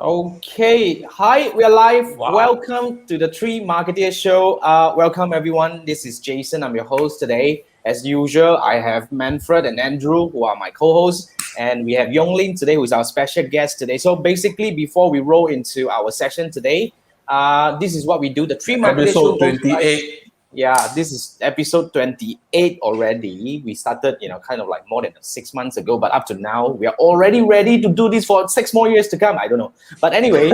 Okay, hi, we are live. Wow. Welcome to the Three Marketeers show. Welcome everyone. This is Jason. I'm your host today. As usual, I have Manfred and Andrew, who are my co-hosts, and we have Yong today, who is our special guest today. So basically, before we roll into our session today, this is what we do. The Three Marketeers show Episode goes live. 28. Yeah, this is episode 28 already. We started, kind of like more than 6 months ago, but up to now, we are already ready to do this for 6 more years to come. I don't know. But anyway,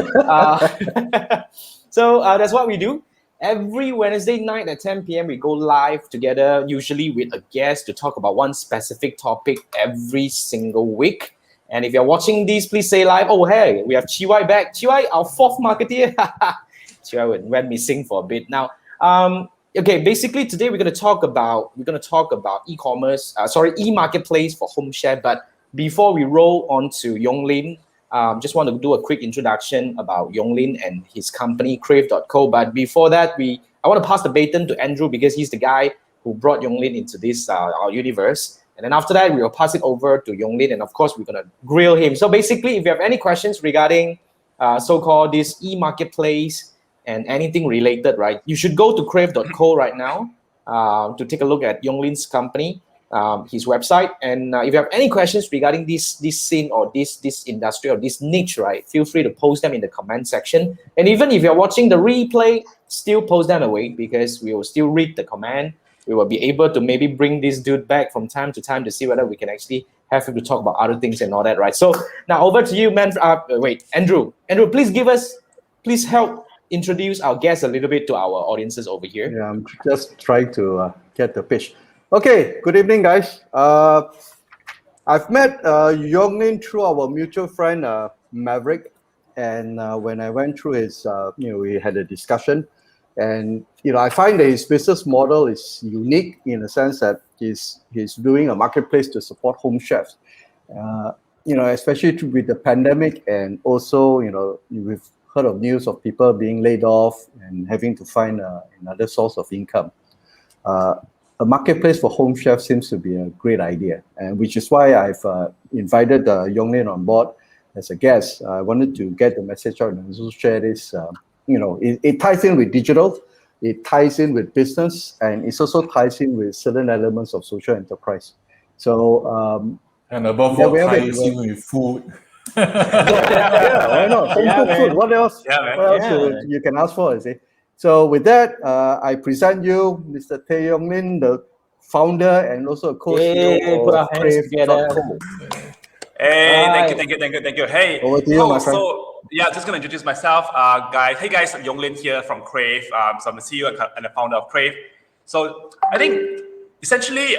so that's what we do. Every Wednesday night at 10 p.m., we go live together, usually with a guest to talk about one specific topic every single week. And if you're watching this, please say live, oh, hey, we have Chiwai back. Chiwai, our fourth marketeer. Chiwai went missing for a bit. Now, okay, basically today we're going to talk about e-commerce, e-marketplace for home chef. But before we roll on to Yong, just want to do a quick introduction about Yong and his company Crave.co. But before that, I want to pass the baton to Andrew because he's the guy who brought Yong into this our universe. And then after that, we will pass it over to Yong and of course we're going to grill him. So basically, if you have any questions regarding so-called this e-marketplace and anything related, right, you should go to crave.co right now to take a look at Yong company, his website. And if you have any questions regarding this scene or this industry or this niche, right, feel free to post them in the comment section. And even if you're watching the replay, still post them away because we will still read the comment. We will be able to maybe bring this dude back from time to time to see whether we can actually have him to talk about other things and all that, right? So now over to you, man. Andrew. Andrew, please help introduce our guests a little bit to our audiences over here. Yeah, I'm just trying to get the pitch. Okay, good evening, guys. I've met Yong through our mutual friend Maverick, and when I went through his, we had a discussion, and I find that his business model is unique in the sense that he's doing a marketplace to support home chefs. Especially with the pandemic, and also we've heard of news of people being laid off and having to find another source of income. A marketplace for home chefs seems to be a great idea, and which is why I've invited Yong on board as a guest. I wanted to get the message out and also share this. It ties in with digital, it ties in with business, and it also ties in with certain elements of social enterprise. So, and above all, ties in with food. Yeah, why not? Home cooked food. What else? Yeah, what else you can ask for? You see. So with that, I present you Mr. Tae Yong Lin, the founder and also a co-CEO of Crave.co. Hey, thank you. Hey, over to you, my friend. So yeah, just gonna introduce myself, guys. Hey guys, Yong here from Crave. So I'm the CEO and the founder of Crave. So I think essentially,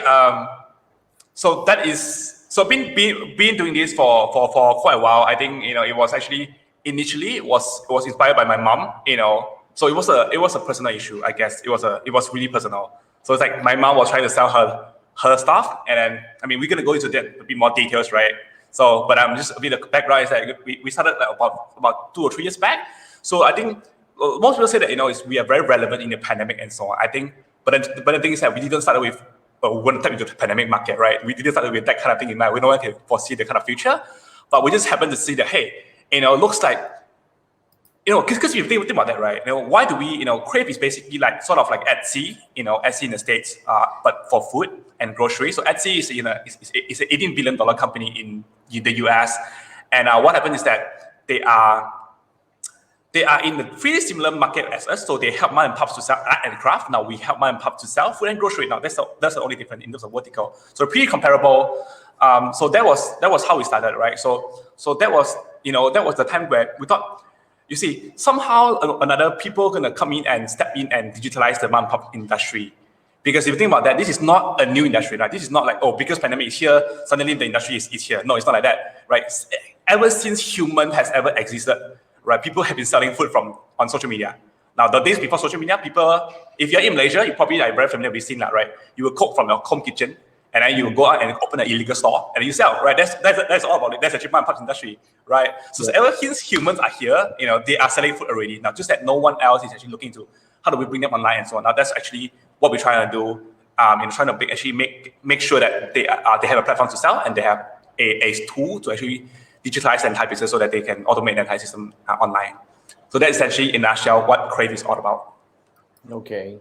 so that is. So been doing this for quite a while. I think it was actually initially was inspired by my mom. So it was a personal issue. I guess it was really personal. So it's like my mom was trying to sell her stuff, and then we're gonna go into that a bit more details, right? So, but I'm just a bit of background is that we started like about 2 or 3 years back. So I think most people say that we are very relevant in the pandemic and so on. I think, but the thing is that we didn't start with. We want to tap into the pandemic market, right? We didn't start with that kind of thing in mind. We don't want to foresee the kind of future, but we just happen to see that, hey, looks like, because you think about that, right? Why do we, Crave is basically like sort of like Etsy, Etsy in the States, but for food and grocery. So Etsy is, is an $18 billion company in the US, and what happened is that they are in a pretty similar market as us, so they help mom and pops to sell art and craft. Now we help mom and pop to sell food and grocery. Now that's the only difference in terms of vertical. So pretty comparable. So that was how we started, right? So that was the time where we thought, you see, somehow another people gonna come in and step in and digitalize the mom and pop industry. Because if you think about that, this is not a new industry, right? This is not like, because pandemic is here, suddenly the industry is here. No, it's not like that, right? Ever since human has ever existed, right? People have been selling food on social media. Now, the days before social media, people, if you're in Malaysia, you probably are very familiar with scene, right? You will cook from your home kitchen, and then you will go out and open an illegal store, and you sell, right? That's all about it. That's actually mom and pop industry, right? So ever since humans are here, they are selling food already. Now, just that no one else is actually looking to how do we bring them online and so on. Now, that's actually what we're trying to do. Trying to make sure that they have a platform to sell and they have a tool to actually digitize the entire business so that they can automate the entire system online. So that's essentially in a nutshell what Crave is all about. Okay.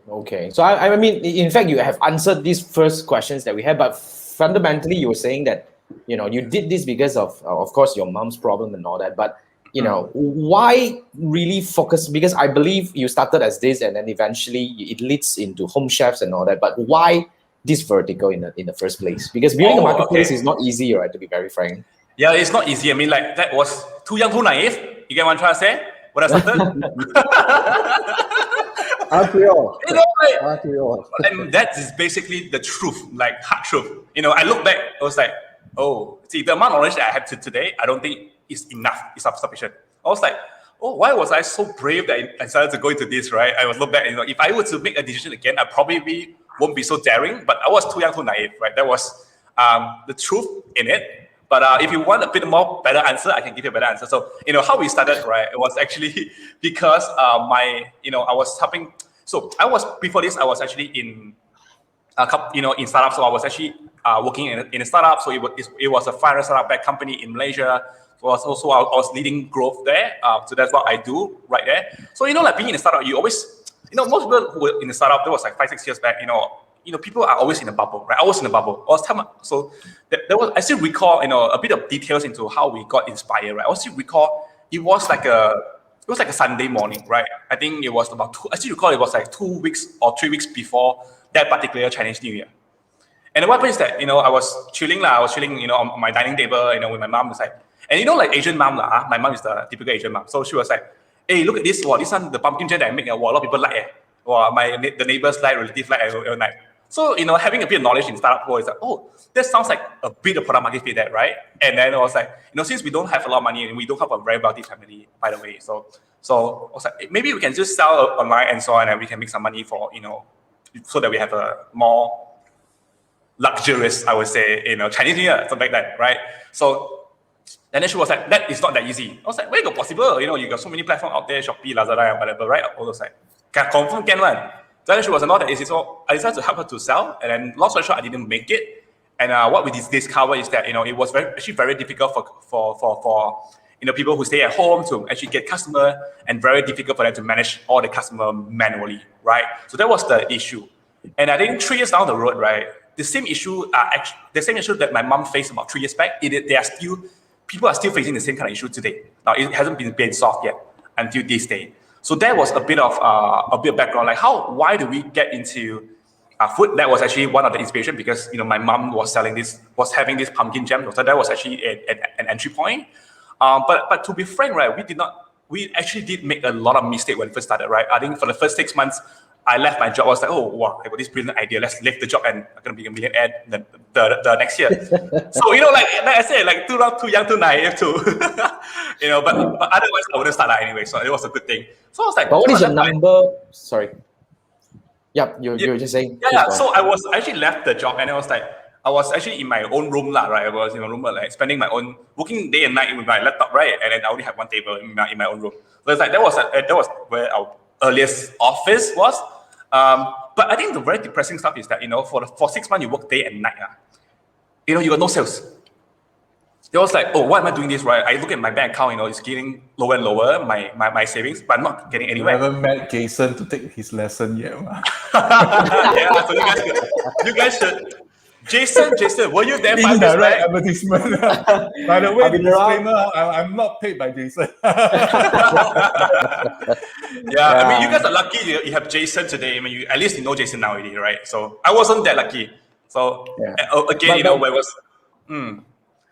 So I mean, in fact, you have answered these first questions that we had, but fundamentally, you were saying that you did this because of course, your mom's problem and all that. But why really focus? Because I believe you started as this, and then eventually it leads into home chefs and all that. But why this vertical in the first place? Because building a marketplace is not easy, right? To be very frank. Yeah, it's not easy. I mean, like that was too young, too naive. You get what I'm trying to say? When I started. Aren't we all? Aren't we all? And that is basically the truth, like hard truth. I look back, I was like, see, the amount of knowledge that I have today, I don't think is enough, it's sufficient. I was like, why was I so brave that I decided to go into this, right? I was look back, if I were to make a decision again, I probably won't be so daring, but I was too young, too naive, right? That was the truth in it. But if you want a bit more better answer, I can give you a better answer. So, how we started, right? It was actually because I was helping. So before this, I was actually in in startups. So I was actually working in a startup. So it was a 500 startup back company in Malaysia. So I was leading growth there. So that's what I do right there. So, like being in a startup, you always, most people who were in a startup, that was like 5-6 years back, people are always in a bubble, right? I was in a bubble. I still recall, a bit of details into how we got inspired, right? I still recall it was like a Sunday morning, right? I think it was I still recall it was like 2 weeks or 3 weeks before that particular Chinese New Year. And what happened is that, I was chilling, on my dining table, with my mom. And like Asian mom, my mom is the typical Asian mom. So she was like, hey, look at this, this one, the pumpkin jam that I make, a lot of people like it. The neighbors like, relatives like, everyone like. So, having a bit of knowledge in startup world is like, that sounds like a bit of product market fit there, right? And then I was like, since we don't have a lot of money and we don't have a very wealthy family, by the way. So I was like, maybe we can just sell online and so on, and we can make some money for, so that we have a more luxurious, I would say, Chinese New Year, something like that, right? So, and then she was like, that is not that easy. I was like, where you got possible? You got so many platforms out there, Shopee, Lazada, and whatever, right? I was like, confirm can one. Then she was not that easy, so I decided to help her to sell. And then, long story short, I didn't make it. And what we discovered is that it was actually very difficult for people who stay at home to actually get customer, and very difficult for them to manage all the customer manually, right? So that was the issue. And I think 3 years down the road, right, the same issue that my mom faced about 3 years back, people are still facing the same kind of issue today. Now it hasn't been solved yet until this day. So that was a bit of background, like why do we get into food? That was actually one of the inspiration, because my mom was having this pumpkin jam, so that was actually an entry point. But to be frank, right, we actually did make a lot of mistakes when we first started, right? I think for the first 6 months, I left my job. I was like, wow, I got this brilliant idea. Let's leave the job and I'm gonna be a millionaire the next year. So like I said, like too young, too naive, too. But otherwise I wouldn't start that anyway. So it was a good thing. So I was like, but what is your number? Sorry. Yep, you're just saying. Yeah. So I was actually left the job, and I was actually in my own room, right? I was in my room, like spending my own, working day and night with my laptop, right? And then I only have one table in my own room. So it's like that was where our earliest office was. But I think the very depressing stuff is that for 6 months you work day and night, you got no sales. It was like, why am I doing this, right? I look at my bank account, it's getting lower and lower, my savings, but I'm not getting anywhere. I haven't met Jason to take his lesson yet. Yeah, so you guys should. Jason, were you there 5 years back? Advertisement. By the way, disclaimer, I'm not paid by Jason. Yeah, I mean, you guys are lucky you have Jason today. I mean, at least you know Jason now already, right? So I wasn't that lucky. So again, where was.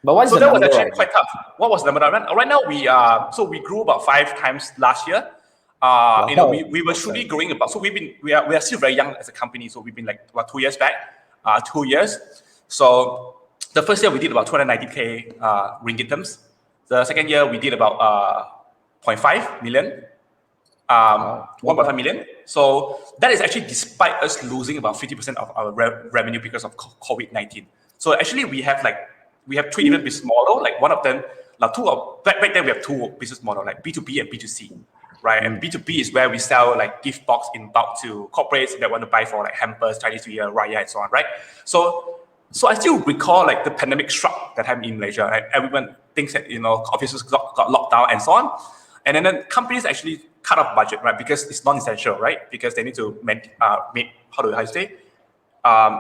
But what's so the that number, was actually right? quite tough. What was the number? Right now we grew about 5 times last year. We were truly growing about. So we are still very young as a company. So we've been like about 2 years back, 2 years. So the first year we did about 290K ringgit terms. The second year we did about 0.5 million, 1.5 million. So that is actually despite us losing about 50% of our revenue because of COVID-19. So actually we have 3 different business models. Like one of them, back then we have 2 business models, like B2B and B2C, right? And B2B is where we sell like gift box in bulk to corporates that want to buy for like hampers, Chinese New Year, Raya, and so on, right? So So I still recall like the pandemic struck that time in Malaysia, right? Everyone thinks that, offices got locked down and so on. And then companies actually cut off budget, right? Because it's non-essential, right? Because they need to make how do I say?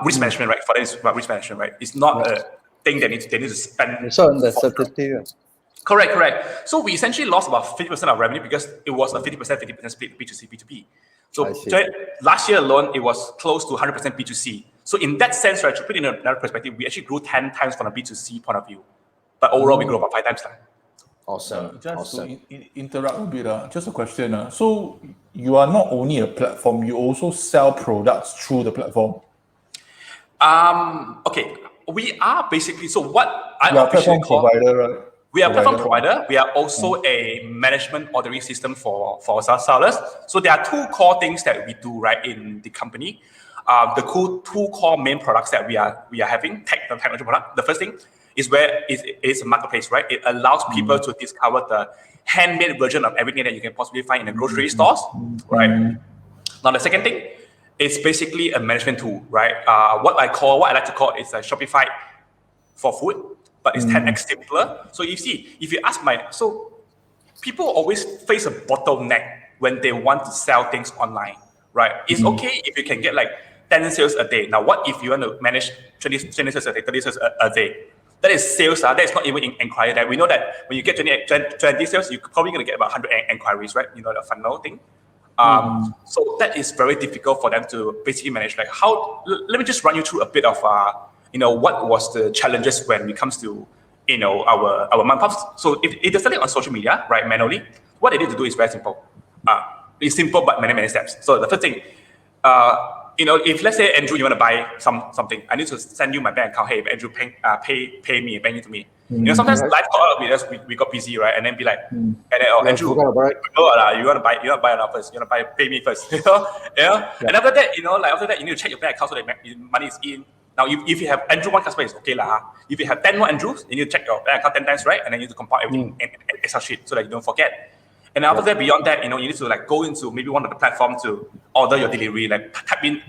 Risk management, right? For them, it's about risk management, right? It's not a thing they need to spend. So uncertainty. Correct. So we essentially lost about 50% of revenue because it was a 50% split B2C, B2B. So last year alone, it was close to 100% B2C. So in that sense, right, to put in another perspective, we actually grew 10 times from a B2C point of view. But overall, we grew about 5 times. Awesome. To interrupt a bit, just a question. So you are not only a platform, you also sell products through the platform. Okay. We are basically, so what I You are a officially platform provider, right? We are a platform provider. We are also a management ordering system for sellers. So there are 2 core things that we do, right, in the company. The two core main products that we are having, technology product. The first thing is where it is a marketplace, right? It allows people to discover the handmade version of everything that you can possibly find in the grocery stores, right? Now the second thing is basically a management tool, right? What I like to call is a Shopify for food, but it's 10x simpler. So if you ask so people always face a bottleneck when they want to sell things online, right? It's okay if you can get like 10 sales a day. Now, what if you want to manage 20 sales a day, 30 sales a day? That is sales. That is not even inquiry. That we know that when you get 20 sales, you're probably going to get about 100 inquiries, right? You know, the funnel thing. So that is very difficult for them to basically manage. Like let me just run you through a bit of, what was the challenges when it comes to, our mom pops. So if they're selling on social media, right, manually, what they need to do is very simple. It's simple, but many steps. So the first thing, if let's say Andrew, you want to buy something, I need to send you my bank account. Hey, Andrew, pay me, pay it to me. Sometimes life call we got busy, right? And then be like, and then Andrew, you want to buy it now first. You want to pay me first. And after that, you need to check your bank account so that money is in. Now, if you have Andrew one customer, it's okay lah. If you have 10 more Andrews, you need to check your bank account 10 times, right? And then you need to compile everything in Excel sheet so that you don't forget. And after that, beyond that, you need to like go into maybe one of the platforms to order your delivery, like type in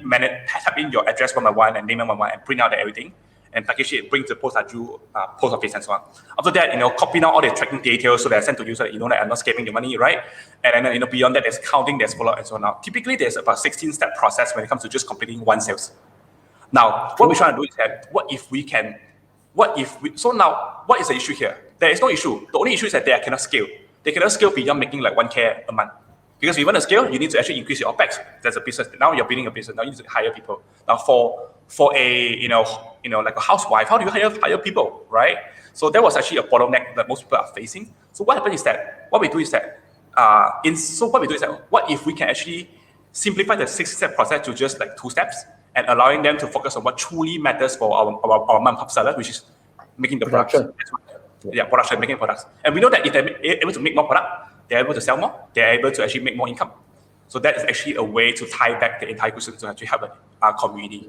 your address one by one and name one by one and print out everything and package it, bring to post office and so on. After that, copy down all the tracking details so that I send to you so that you know that I'm not escaping the money, right? And then beyond that, there's counting, there's follow up and so on. Now, typically there's about 16-step process when it comes to just completing one sales. Now, what we're trying to do is that what is the issue here? There is no issue. The only issue is that they cannot scale. They cannot scale beyond making like 1K a month. Because if you want to scale, you need to actually increase your OPEX. That's a business. Now you're building a business. Now you need to hire people. Now for a like a housewife, how do you hire people, right? So that was actually a bottleneck that most people are facing. So what happens is that what if we can actually simplify the 6-step process to just like 2 steps and allowing them to focus on what truly matters for our mom-pop sellers, which is making the production. Production, making products. And we know that if they're able to make more product, they're able to sell more, they're able to actually make more income. So that is actually a way to tie back the entire ecosystem to actually help our community.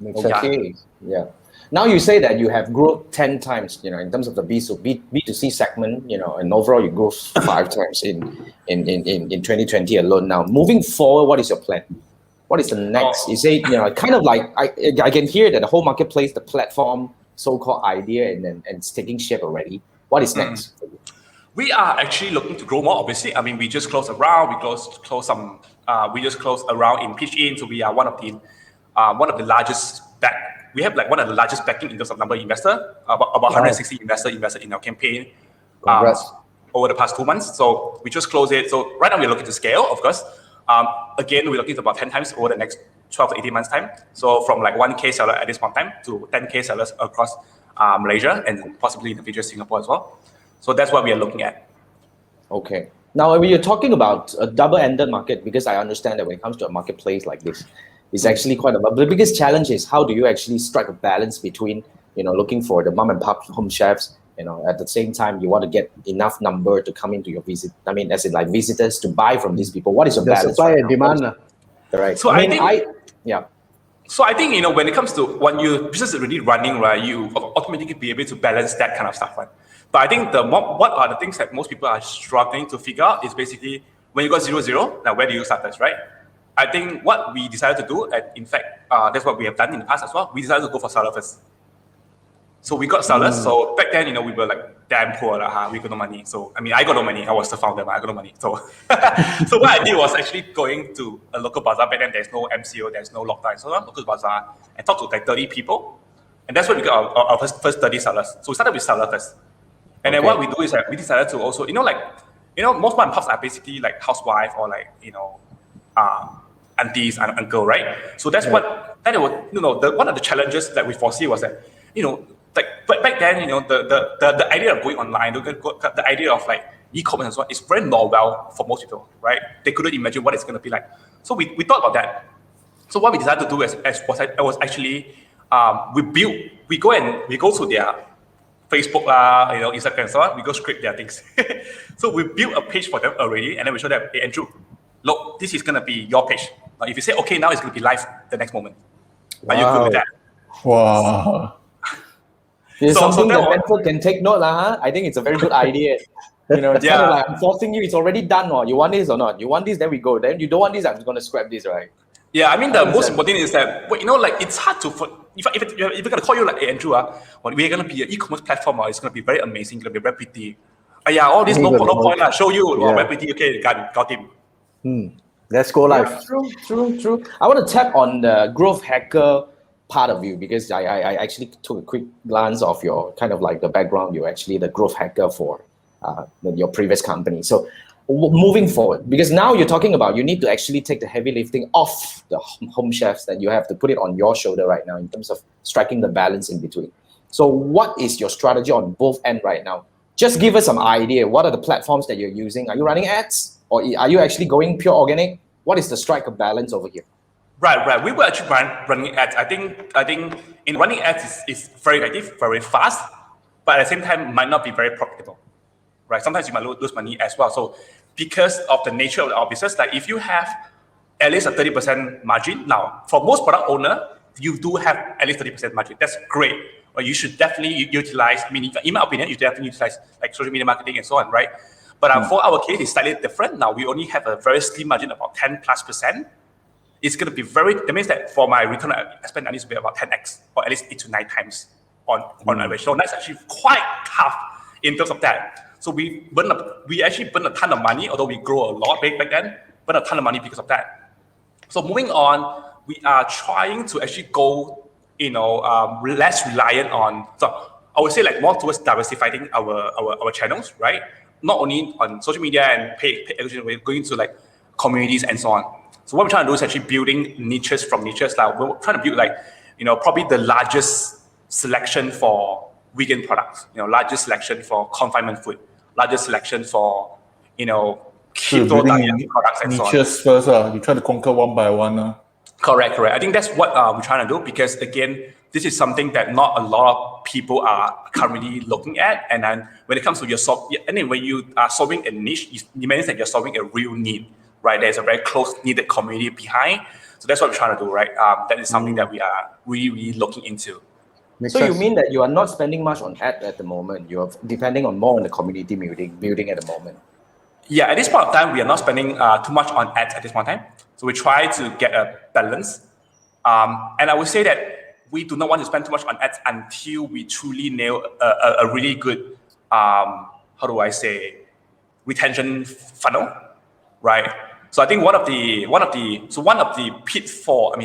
Okay. Yeah. Now you say that you have grown 10 times, in terms of the B2C segment, and overall you grew 5 times in 2020 alone. Now, moving forward, what is your plan? What is the next? You say, kind of like, I can hear that the whole marketplace, the platform, so-called idea, and it's taking shape already. What is next? We are actually looking to grow more. Obviously, I mean, we just closed a round. We just closed a round in Pitch In, so we are one of the largest we have like one of the largest backing in terms of number of investors. About 160 investors invested in our campaign over the past 2 months. So we just closed it. So right now we're looking to scale, of course. Again, we're looking to about 10 times over the next 12 to 18 months time. So from like 1K seller at this point in time to 10K sellers across Malaysia and possibly in the future Singapore as well. So that's what we are looking at. Okay. Now, when you're talking about a double-ended market, because I understand that when it comes to a marketplace like this, it's actually the biggest challenge is how do you actually strike a balance between, looking for the mom and pop home chefs, at the same time you want to get enough number to come into your visit. I mean, as in like visitors to buy from these people. What is your balance? Supply and demand. Right. So I think So I think, when it comes to when your business is really running, right, you automatically be able to balance that kind of stuff, right? But I think what are the things that most people are struggling to figure out is basically when you got 0-0, now where do you start this, right? I think what we decided to do, and in fact, that's what we have done in the past as well. We decided to go for seller first. So we got sellers. So back then, we were like damn poor. We got no money. So I mean, I got no money. I was the founder, but I got no money. So, so what I did was actually going to a local bazaar. Back then, there's no MCO, there's no lockdown. So local bazaar and talk to like 30 people, and that's where we got our first 30 sellers. So we started with seller first, and then what we do is that we decided to also, most mom and pops are basically like housewife or like aunties and uncle, right? So that's what that was. One of the challenges that we foresee was that but back then, the idea of going online, the idea of like e-commerce and so on, is very novel for most people, right? They couldn't imagine what it's going to be like. So we thought about that. So what we decided to do was actually we go to their Facebook, Instagram and so on. We go scrape their things. So we built a page for them already, and then we show them, hey Andrew, look, this is going to be your page. Now, if you say okay, now it's going to be live the next moment. Are you good with that? Wow. It's something that mentor can take note, huh? I think it's a very good idea. It's kind of like I'm forcing you. It's already done, or you want this or not. You want this, then we go. Then you don't want this, I'm just going to scrap this, right? Yeah, I mean the most important thing is that it's hard to if we're gonna call you like, hey, Andrew, we're gonna be an e-commerce platform, it's gonna be very amazing, it's gonna be very pretty. All this no point. Show you very pretty. Okay, got him. Let's go live. Yeah, true. I want to tap on the growth hacker part of you, because I actually took a quick glance of your kind of like the background. You're actually the growth hacker for your previous company. So moving forward, because now you're talking about you need to actually take the heavy lifting off the home chefs, that you have to put it on your shoulder right now in terms of striking the balance in between. So what is your strategy on both ends right now? Just give us some idea. What are the platforms that you're using? Are you running ads, or are you actually going pure organic? What is the strike of balance over here? Right. We were actually running ads. I think in running ads is very effective, very fast, but at the same time might not be very profitable. Right? Sometimes you might lose money as well. So because of the nature of our business, like if you have at least a 30% margin, now for most product owner, you do have at least 30% margin. That's great. But you should definitely utilize, in my opinion, you definitely utilize like social media marketing and so on, right? But for our case, it's slightly different. Now we only have a very slim margin, about 10+%. It's going to be that means that for my return on spend, I need to be about 10x or at least 8 to 9 times on average. So that's actually quite tough in terms of that. So we actually burn a ton of money, although we grow a lot back then, burn a ton of money because of that. So moving on, we are trying to actually go, less reliant on, so I would say like more towards diversifying our channels, right? Not only on social media and paid acquisition, we're going to like communities and so on. So what we're trying to do is actually building niches from niches. Like we're trying to build like, probably the largest selection for vegan products, largest selection for confinement food, largest selection for, keto diet products and so on. Niches first, you try to conquer one by one. Correct. I think that's what we're trying to do, because again, this is something that not a lot of people are currently looking at. And then when it comes to when you are solving a niche, it means that you're solving a real need, right? There's a very close needed community behind. So that's what we're trying to do, right? That is something that we are really looking into. So you mean that you are not spending much on ad at the moment? You're depending more on the community building at the moment. Yeah, at this point of time, we are not spending too much on ads at this point of time. So we try to get a balance. And I would say that we do not want to spend too much on ads until we truly nail a really good, retention funnel, right? So I think one of the pitfall,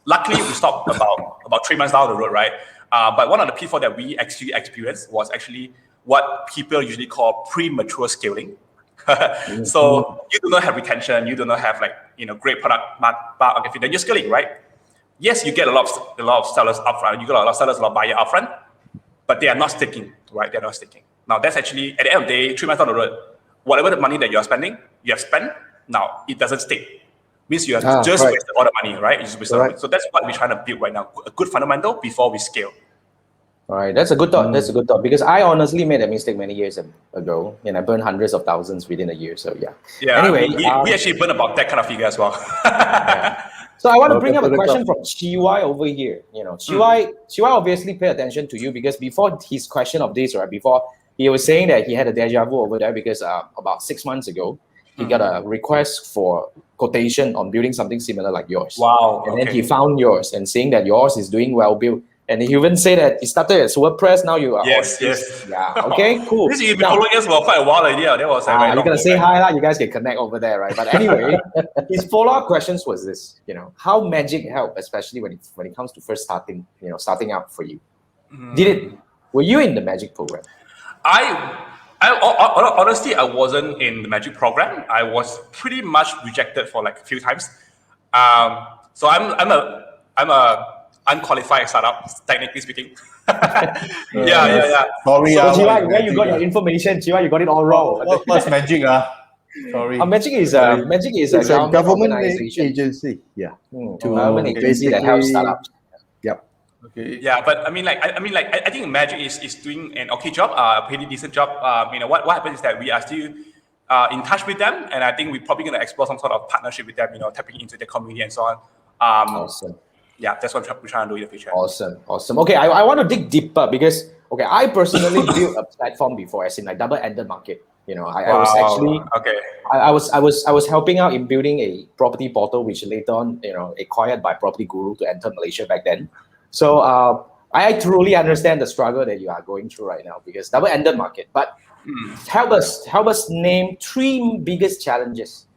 luckily we stopped about 3 months down the road, right? But one of the pitfall that we actually experienced was actually what people usually call premature scaling. So you do not have retention, you do not have great product market fit, then you're scaling, right? Yes, you get a lot of sellers upfront, you get a lot of sellers, a lot of buyers upfront, but they are not sticking, right? They're not sticking. Now that's actually at the end of the day, 3 months down the road, whatever the money that you are spending, you have spent. Now it doesn't stick. Means you have just wasted all the money, right? You just wasted all the money. So that's what we're trying to build right now, a good fundamental before we scale. All right, that's a good thought. That's a good thought, because I honestly made a mistake many years ago, and I burned hundreds of thousands within a year. So yeah. Anyway, we actually burn about that kind of figure as well. So I want to bring up a question from Chiwai over here. Chiwai obviously pay attention to you, because before his question of this, right, before he was saying that he had a deja vu over there, because about 6 months ago, he got a request for quotation on building something similar like yours. Wow. And then he found yours and seeing that yours is doing well built. And he even said that he started as WordPress, now you are Yes, on this. yes. Yeah, okay, cool. This you've been following us for quite a while already. That was a very you're long gonna time say back. hi, lah. You guys can connect over there, right? But anyway, his follow-up questions was this: how magic helped, especially when it comes to first starting out for you. Were you in the magic program? Honestly, I wasn't in the magic program. I was pretty much rejected for like a few times. So I'm a unqualified startup, technically speaking. Yeah. Sorry, So, what Jiwa, is where you got magic, your information? Jiwa, you got it all wrong. What's magic? Sorry. Magic is It's a a government organization. agency. Yeah. Government agency that helps startups. Yep. Okay. Yeah, but I think Magic is doing an okay job, a pretty decent job. What happens is that we are still in touch with them, and I think we're probably going to explore some sort of partnership with them. Tapping into their community and so on. Awesome. Yeah, that's what we're trying to do in the future. Awesome. Okay, I want to dig deeper because I personally built a platform before, as in like double-ended market. I was actually okay. I was helping out in building a property portal, which later on acquired by Property Guru to enter Malaysia back then. So I truly understand the struggle that you are going through right now because double-ended market. But help us name 3 biggest challenges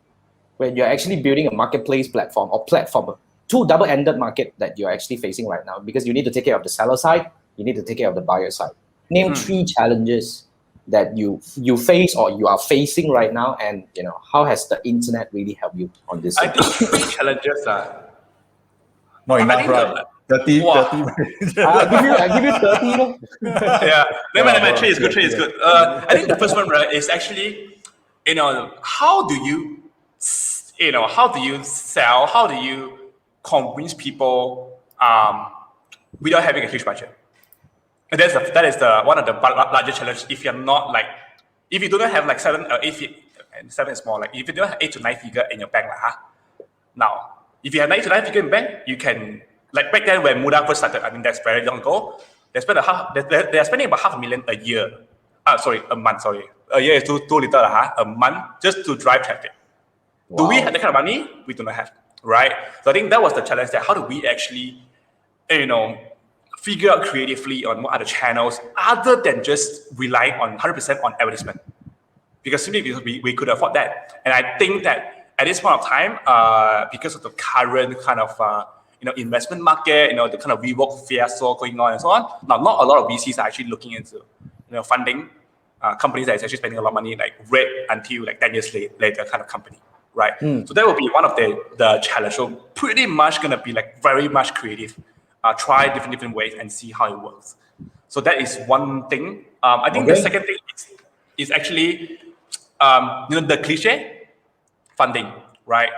when you're actually building a marketplace platform or platform. 2 double-ended market that you're actually facing right now because you need to take care of the seller side, you need to take care of the buyer side. Name 3 challenges that you face or you are facing right now, and how has the internet really helped you on this? I think 3 challenges are not enough, right? 30. I give you 30. No? Yeah, no, 3 is good. 3 is good. I think the first one, right, is actually, how do you sell? How do you convince people without having a huge budget? And that is one of the largest challenges. If you're not if you don't have like 7 or 8, and 7 is small, like if you don't have 8 to 9 figure in your bank, now if you have 9 to 9 figure in bank, you can, like back then when Muda first started, I mean that's very long ago. They are spending about $500,000 a year. A month. Sorry, a year is too little, a month just to drive traffic. Wow. Do we have that kind of money? We do not have, right? So I think that was the challenge. That how do we actually, figure out creatively on what are the channels other than just relying on 100% on advertisement, because we could afford that. And I think that at this point of time, because of the current kind of investment market, the kind of rework fiasco going on and so on, now not a lot of VCs are actually looking into funding companies that is actually spending a lot of money, like red until like 10 years later kind of company, right? So that will be one of the challenge. So pretty much gonna be like very much creative. Try different ways and see how it works. So that is one thing. I think the second thing is actually the cliche funding, right?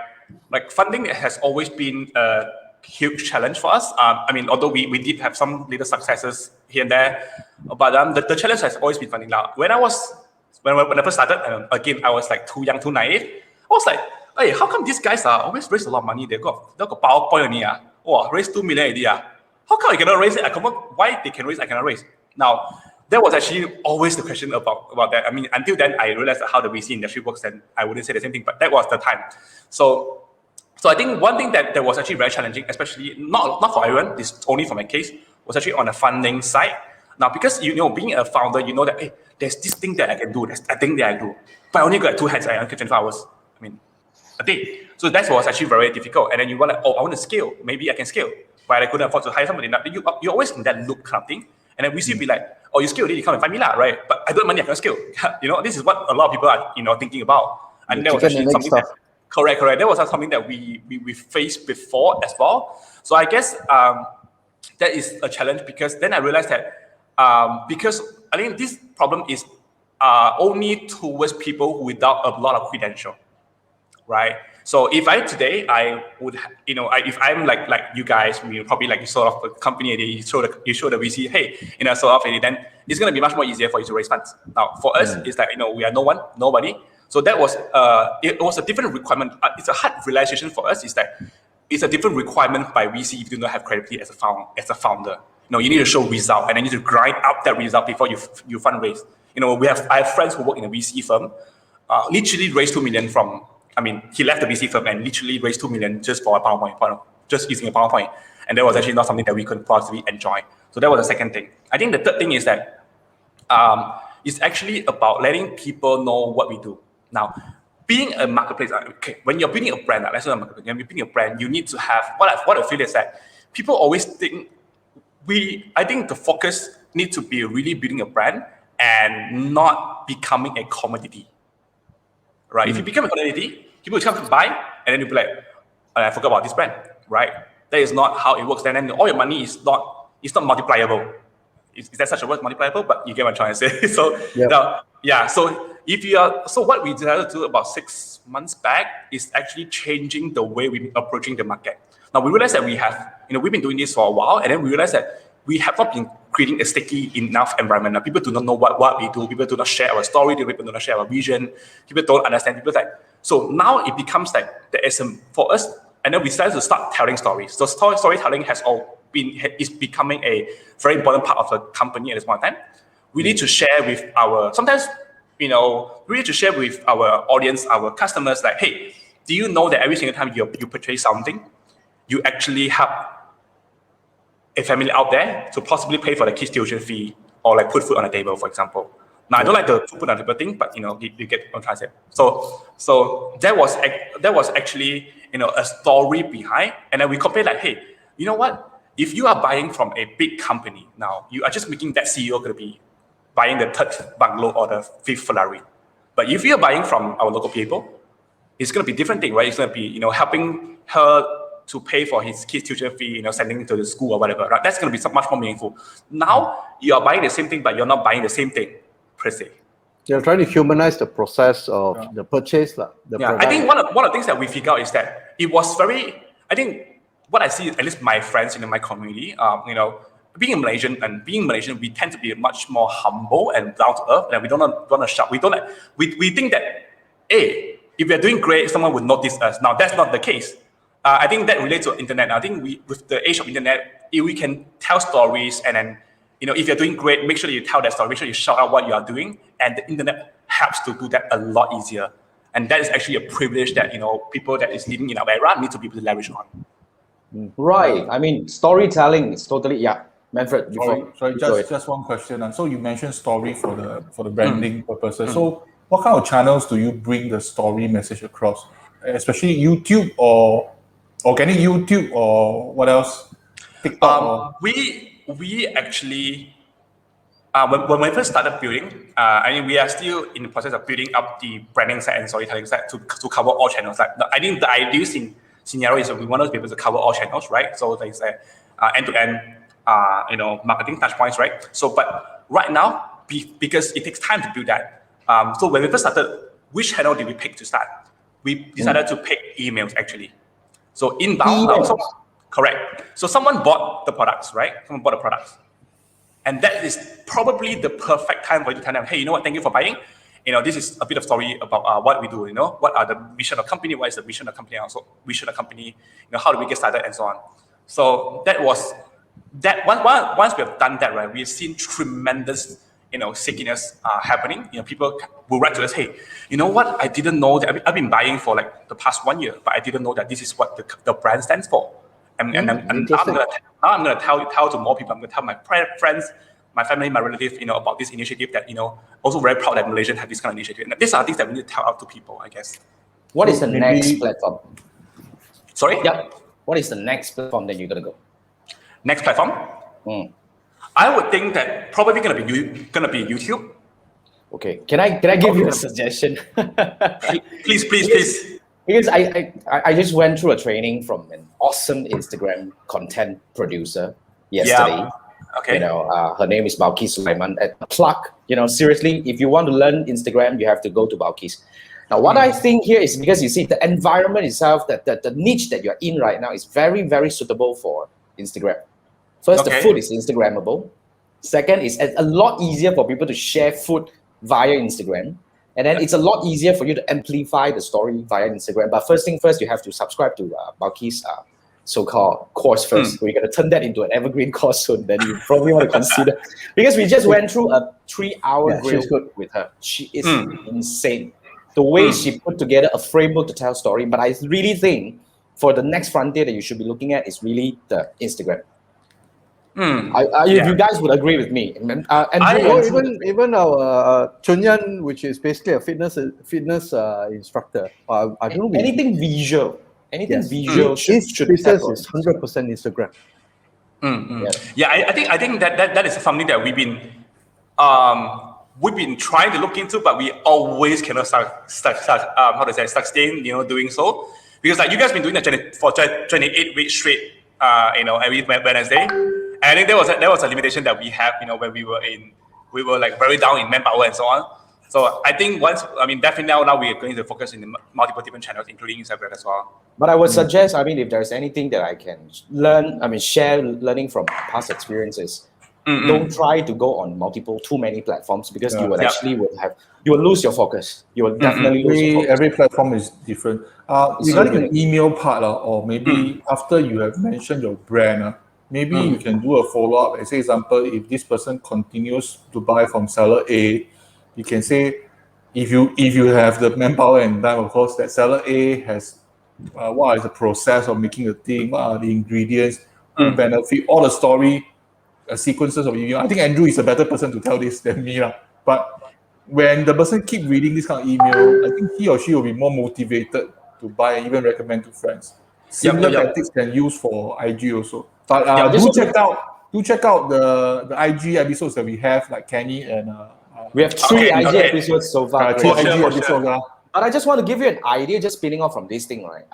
Like funding has always been a huge challenge for us. Although we did have some little successes here and there, but the challenge has always been funding. Now, when I first started, again I was like too young, too naive. I was like, hey, how come these guys are always raise a lot of money? They got PowerPoint only. Raise 2 million already. How come I cannot raise it? Why they can raise, I cannot raise? Now, that was actually always the question about that. I mean, until then, I realized how the VC industry works, and I wouldn't say the same thing, but that was the time. So I think one thing that was actually very challenging, especially not for everyone, this only for my case, was actually on the funding side. Now, because being a founder, that hey, there's this thing that I can do, there's that thing that I do, but I only got 2 hands, I only got 24 hours. I mean, a day. So that was actually very difficult. And then you were like, I want to scale. Maybe I can scale. But I couldn't afford to hire somebody. Now, you're always in that loop kind of thing. And then we see be like, you scale already, you come and find me lah, right? But I don't have money, I can't scale. This is what a lot of people are thinking about. And that was actually something that, correct. That was something that we faced before as well. So I guess that is a challenge, because then I realized that because I think this problem is only towards people without a lot of credential, right? So if I would, if I'm like you guys, probably like you sort of a company, you show the VC, hey, sort of, then it's going to be much more easier for you to raise funds. Now for us, it's like, we are nobody. So that was, it was a different requirement. It's a hard realization for us. Is that it's a different requirement by VC if you do not have credibility as a founder. You need to show result, and then you need to grind up that result before you fundraise. I have friends who work in a VC firm. literally raised 2 million from. I mean, he left the VC firm and literally raised 2 million just for a PowerPoint, just using a PowerPoint, and that was actually not something that we could possibly enjoy. So that was the second thing. I think the third thing is that it's actually about letting people know what we do. Now, being a marketplace, okay, when you're building a brand, let's say when you're building a brand, you need to have what I feel is that people always think I think the focus needs to be really building a brand and not becoming a commodity. Right? If you become a commodity, people will come to buy, and then you'll be like, oh, I forgot about this brand, right? That is not how it works. Then all your money is not multipliable. Is that such a word, multipliable? But you get what I'm trying to say. So now, yeah. So what we decided to do about 6 months back is actually changing the way we're approaching the market. Now we realized that we've been doing this for a while, and then we realized that we have not been creating a sticky enough environment. Now, people do not know what we do. People do not share our story. People do not share our vision. People don't understand. So now it becomes like the SM for us, and then we decided to start telling stories. So storytelling is becoming a very important part of the company at this point in time. We need to share with we need to share with our audience, our customers, like, hey, do you know that every single time you purchase something, you actually help a family out there to possibly pay for the kids' tuition fee or like put food on the table, for example. Now, I don't like the put on the table thing, but you get what I'm trying to say. So that was actually a story behind, and then we compared like, hey, you know what? If you are buying from a big company, now you are just making that CEO going to be buying the third bungalow or the fifth Ferrari. But if you're buying from our local people, it's going to be a different thing, right? It's going to be helping her to pay for his kids' tuition fee, sending him to the school or whatever, right? That's going to be much more meaningful. Now, you are buying the same thing, but you're not buying the same thing, per se. You're trying to humanize the process of the purchase. I think one of the things that we figured out is that it was I think what I see, at least my friends in my community, being Malaysian, we tend to be much more humble and down to earth, and we don't want to shout. We think that, hey, if we're doing great, someone would notice us. Now, that's not the case. I think that relates to internet. I think with the age of internet, we can tell stories, and then if you're doing great, make sure you tell that story. Make sure you shout out what you are doing, and the internet helps to do that a lot easier. And that is actually a privilege that people that is living in our era need to be able to leverage on. Right. I mean, storytelling is totally Manfred. Sorry, just one question. And so you mentioned story for the branding purposes. So what kind of channels do you bring the story message across? Especially YouTube or organic YouTube or what else? TikTok. We actually when we first started building, we are still in the process of building up the branding side and storytelling side to cover all channels. I think the ideal scenario is that we want to be able to cover all channels, right? So there's end-to-end marketing touch points, right? So, but right now, because it takes time to build that. So when we first started, which channel did we pick to start? We decided to pick emails actually. So inbound, correct. So someone bought the products, right? Someone bought the products. And that is probably the perfect time for you to tell them, hey, you know what, thank you for buying. This is a bit of story about what we do, what are the mission of the company, what is the mission of the company, also vision of the company, how do we get started and so on. So that was that once we have done that, right, we've seen tremendous stickiness happening. People will write to us, hey, you know what? I didn't know that. I've been buying for like the past 1 year, but I didn't know that this is what the brand stands for. And now I'm gonna tell to more people. I'm gonna tell my friends, my family, my relatives, about this initiative. That also very proud that Malaysians have this kind of initiative. And these are things that we need to tell out to people, I guess. What is the next platform? Sorry. Yeah. What is the next platform that you're gonna go? Next platform. I would think that probably gonna be YouTube. Okay. Can I give you a suggestion? Please. Because I just went through a training from an awesome Instagram content producer yesterday. Yeah. Okay. Her name is Balkis Sulaiman. Plug. Seriously, if you want to learn Instagram, you have to go to Balkis. Now, what I think here is because you see the environment itself, that the niche that you're in right now is very, very suitable for Instagram. First, the food is Instagrammable. Second, it's a lot easier for people to share food via Instagram. And then it's a lot easier for you to amplify the story via Instagram. But first thing first, you have to subscribe to Balkis' so-called course first. We're going to turn that into an evergreen course soon. Then you probably want to consider. Because we just went through a 3-hour grill with her. She is insane. the way she put together a framework to tell story. But I really think for the next frontier that you should be looking at is really the Instagram. If you guys would agree with me, Andrew, Even our Chunyan, which is basically a fitness instructor. I don't know. anything visual, visual His should business tackle. is 100% Instagram. I think that is something that we've been trying to look into, but we always cannot sustain, doing so, because like you guys been doing that for 28 weeks straight, every Wednesday. And I think there was a limitation that we have, when we were like very down in manpower and so on. So I think definitely now we are going to focus in multiple different channels, including Instagram as well. But I would suggest, if there's anything that I can share learning from past experiences, don't try to go on too many platforms, because you will you will lose your focus. You will definitely lose your focus. Every platform is different. Regarding the email part, or maybe after you have mentioned your brand, maybe you can do a follow-up. Say, example, if this person continues to buy from seller A, you can say, if you have the manpower and time, of course, that seller A has what is the process of making a thing, what are the ingredients, who benefit, all the story sequences of email. I think Andrew is a better person to tell this than me. But when the person keep reading this kind of email, I think he or she will be more motivated to buy and even recommend to friends. Similar tactics can use for IG also. But do check out the IG episodes that we have, like Kenny and we have 3 IG episodes so far. 3 IG episodes. But I just want to give you an idea, just spinning off from this thing, right?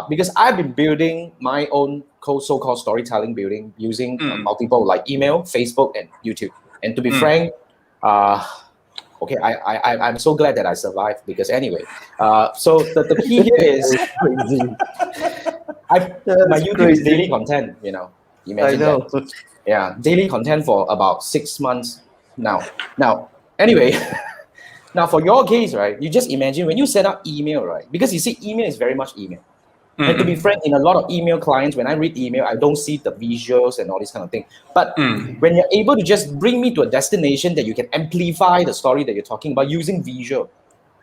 Because I've been building my own so-called storytelling building using multiple, like email, Facebook, and YouTube. And to be frank, I'm so glad that I survived, because anyway, so the key here is my YouTube is daily content, Imagine that. Yeah, daily content for about 6 months now. Anyway, now for your case, right, you just imagine when you set up email, right, because you see email is very much email. And to be frank, in a lot of email clients, when I read email, I don't see the visuals and all this kind of thing. But when you're able to just bring me to a destination that you can amplify the story that you're talking about using visual,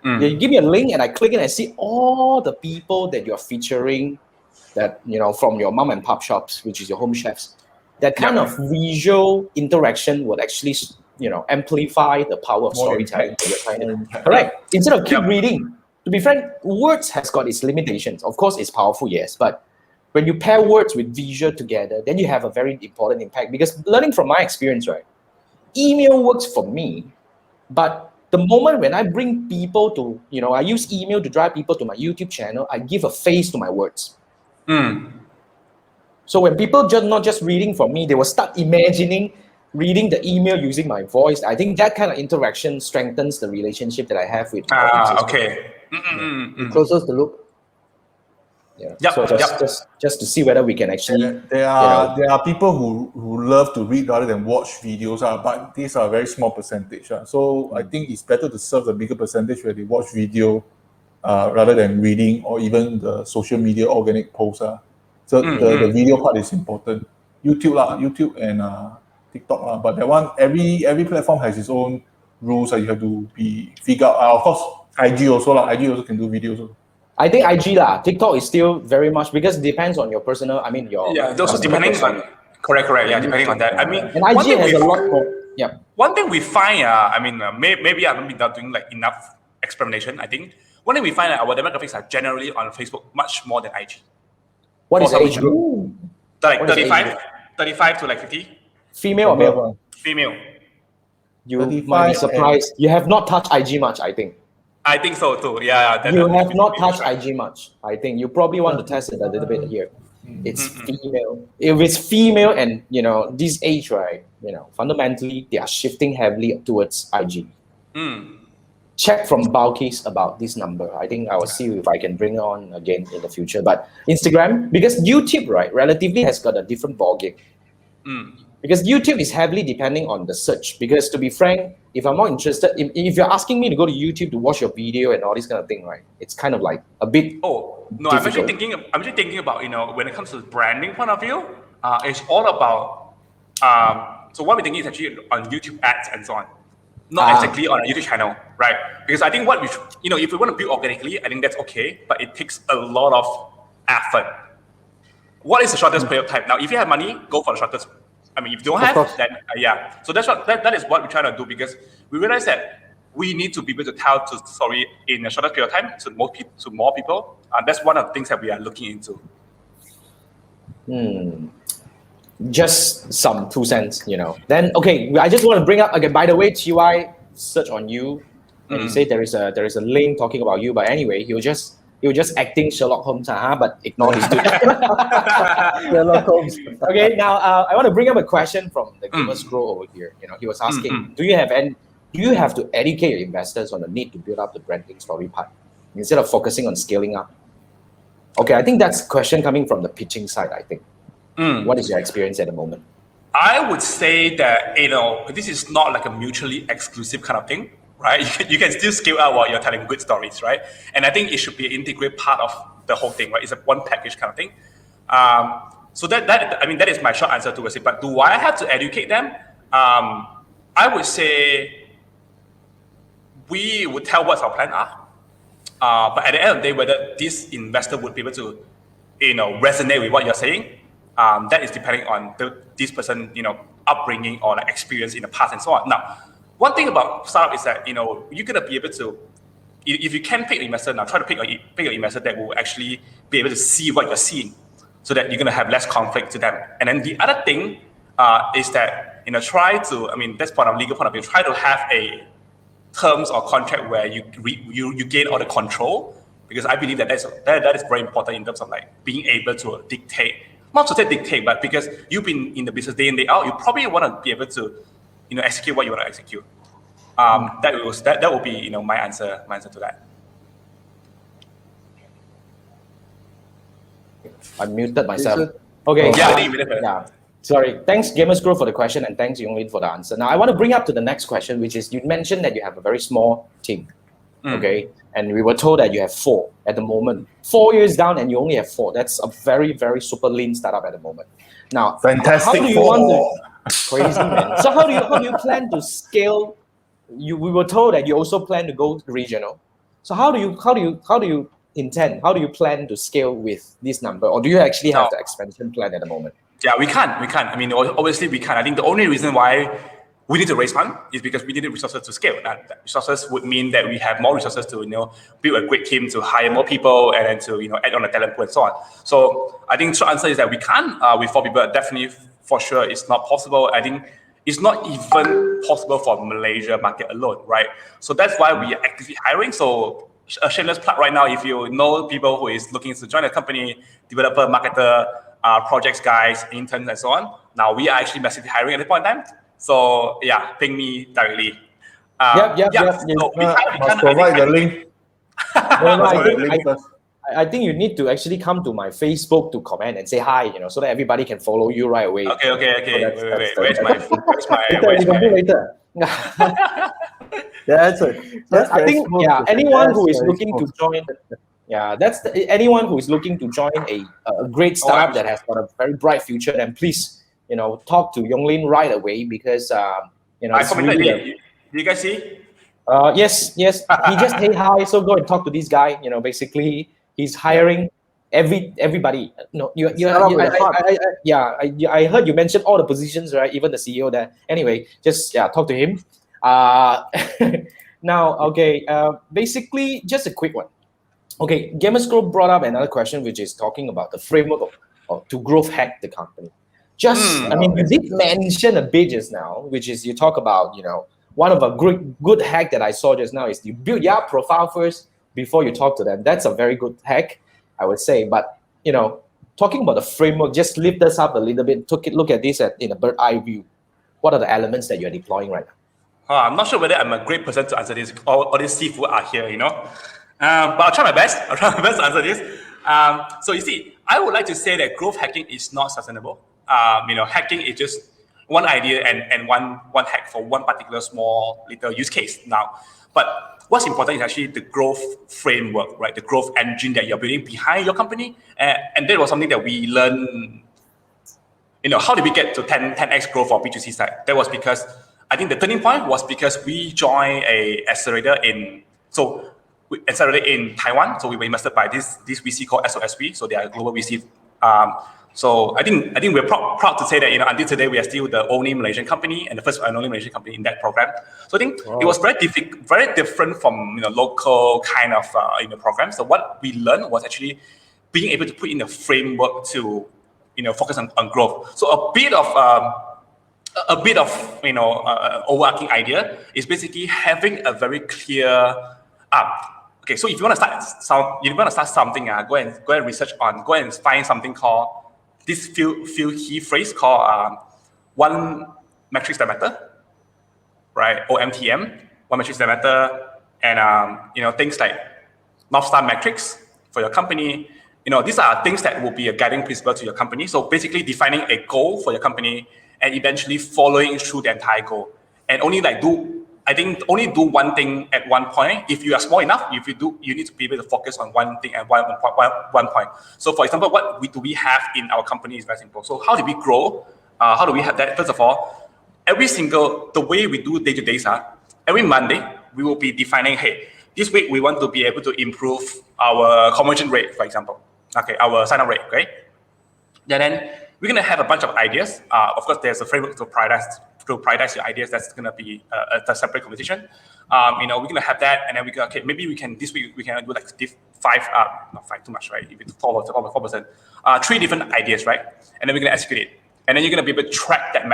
you give me a link and I click it and I see all the people that you're featuring, that, from your mom and pop shops, which is your home chefs. That kind of visual interaction would actually, amplify the power of storytelling that you're trying to. Correct. Instead of keep reading. To be frank, words has got its limitations. Of course, it's powerful, yes, but when you pair words with visual together, then you have a very important impact. Because learning from my experience, right, email works for me, but the moment when I bring people to, I use email to drive people to my YouTube channel, I give a face to my words. So when people just not just reading from me, they will start imagining reading the email using my voice. I think that kind of interaction strengthens the relationship that I have with my users. Okay. It closes the loop. Just to see whether we can actually. There are people who love to read rather than watch videos, but these are a very small percentage. So I think it's better to serve the bigger percentage where they watch video rather than reading, or even the social media organic posts. So the video part is important. YouTube and TikTok, but that one, every platform has its own rules that you have to figure out. Of course, IG also can do videos also. I think IG TikTok is still very much, because it depends on your personal. Also depending on correct. Yeah, depending on that. And IG has a lot more. Yeah. One thing we find, maybe I haven't been doing like enough experimentation. I think one thing we find that our demographics are generally on Facebook much more than IG. What is age? Like 35 to like 50. Female or male? Female. You might be surprised. You have not touched IG much, I think. I think so too. Yeah. You have not touched IG much. I think you probably want to test it a little bit here. It's female. If it's female and this age, right? Fundamentally they are shifting heavily towards IG. Check from Balkis about this number. I think I will see if I can bring it on again in the future. But Instagram, because YouTube, right, relatively has got a different ballgame. Because YouTube is heavily depending on the search. Because to be frank, if I'm not interested, if you're asking me to go to YouTube to watch your video and all this kind of thing, right, it's kind of like a bit. Oh no, difficult. I'm actually thinking about when it comes to the branding point of view, it's all about. So what we're thinking is actually on YouTube ads and so on. not exactly on a YouTube channel, right? Because I think what we, if we want to build organically, I think that's okay, but it takes a lot of effort. What is the shortest period of time? Now, if you have money, go for the shortest. I mean, if you don't have, course. then yeah. So that is what we're trying to do, because we realize that we need to be able to tell the story in a shorter period of time to more people. And that's one of the things that we are looking into. Just some 2 cents, Then okay, I just want to bring up again. By the way, TY search on you, and he said there is a link talking about you. But anyway, he was just acting Sherlock Holmes, but ignore this dude. Sherlock Holmes. Okay, now I want to bring up a question from the Gamer Scroll over here. He was asking, do you have to educate your investors on the need to build up the branding story part instead of focusing on scaling up? Okay, I think that's a question coming from the pitching side, I think. What is your experience at the moment? I would say that, this is not like a mutually exclusive kind of thing, right? You can still scale out while you're telling good stories, right? And I think it should be an integrated part of the whole thing, right? It's a one package kind of thing. So that is my short answer to it. But do I have to educate them? I would say we would tell what our plan are. But at the end of the day, whether this investor would be able to, resonate with what you're saying, that is depending on this person, upbringing or like experience in the past and so on. Now, one thing about startup is that, you're gonna be able to, if you can pick an investor now, try to pick an investor that will actually be able to see what you're seeing, so that you're gonna have less conflict to them. And then the other thing is that, try to, that's from a legal point of view, try to have a terms or contract where you gain all the control, because I believe that that is very important in terms of like being able to dictate. Not to say dictate, but because you've been in the business day in, day out, you probably want to be able to, execute what you want to execute. That will be, my answer to that. I muted myself. Okay. Yeah, I think you muted it. Yeah. Sorry. Thanks, Gamers Grow, for the question, and thanks, Yonglin, for the answer. Now, I want to bring up to the next question, which is you mentioned that you have a very small team. Okay. And we were told that you have 4 at the moment. 4 years down, and you only have 4. That's a very, very super lean startup at the moment. Now, Fantastic. how do you want to? Crazy, man. So how do you plan to scale? We were told that you also plan to go regional. So how do you intend? How do you plan to scale with this number, or do you actually have the expansion plan at the moment? Yeah, we can't. Obviously we can't. I think the only reason why we need to raise funds is because we need the resources to scale. That resources would mean that we have more resources to build a great team, to hire more people, and then to add on a talent pool and so on. So I think the short answer is that we can't with 4 people. Definitely, for sure, it's not possible. I think it's not even possible for Malaysia market alone, right? So that's why we are actively hiring. So a shameless plug right now, if you know people who is looking to join a company, developer, marketer, projects guys, interns, and so on. Now we are actually massively hiring at this point in time. So yeah, ping me directly. Yep. So we Must provide the link. I think you need to actually come to my Facebook to comment and say hi, so that everybody can follow you right away. Okay. Wait. Where's my later. That's it. I think anyone who is looking to join. Yeah, anyone who is looking to join a great startup that has got a very bright future, then please, talk to Yonglin right away, because I commented. Did you guys see? Yes. He just hey hi, so go and talk to this guy. Basically he's hiring everybody. No, I heard you mentioned all the positions, right? Even the CEO there. Anyway, just talk to him. Now, okay. Basically, just a quick one. Okay, Gamerscroll brought up another question, which is talking about the framework to growth hack the company. You did mention a bit just now, which is you talk about, one of a good hack that I saw just now is you build your profile first before you talk to them. That's a very good hack, I would say. But, talking about the framework, just lift us up a little bit, look at this in a bird eye view. What are the elements that you're deploying right now? I'm not sure whether I'm a great person to answer this. All these seafood are here, but I'll try my best. To answer this. So you see, I would like to say that growth hacking is not sustainable. Hacking is just one idea and one hack for one particular small little use case now. But what's important is actually the growth framework, right? The growth engine that you're building behind your company. And that was something that we learned. How did we get to 10x growth for B2C side? That was because I think the turning point was because we joined a accelerator we accelerated in Taiwan. So we were invested by this VC called SOSV. So they are a global VC. So I think we're proud to say that until today we are still the only Malaysian company and the first and only Malaysian company in that program. So I think it was very different from local kind of programs. So what we learned was actually being able to put in a framework to focus on growth. So a bit of overarching idea is basically having a very clear. Okay, so if you want to start something, go and research go and find something called this few key phrase called one metrics that matter, right? OMTM, one metrics that matter, and things like North Star metrics for your company. These are things that will be a guiding principle to your company. So basically defining a goal for your company and eventually following through the entire goal. And only do one thing at one point. If you are small enough, you need to be able to focus on one thing at one point. So for example, what do we have in our company is very simple. So how do we grow? How do we have that? First of all, the way we do day-to-day, every Monday, we will be defining, hey, this week we want to be able to improve our conversion rate, for example. Okay, our sign-up rate, okay? Then we're going to have a bunch of ideas. Of course, there's a framework to prioritize your ideas. That's going to be a separate conversation. We're going to have that, and then maybe this week we can do like not five too much, right? If it's 4%, 3 different ideas, right? And then we're going to execute it. And then you're going to be able to track that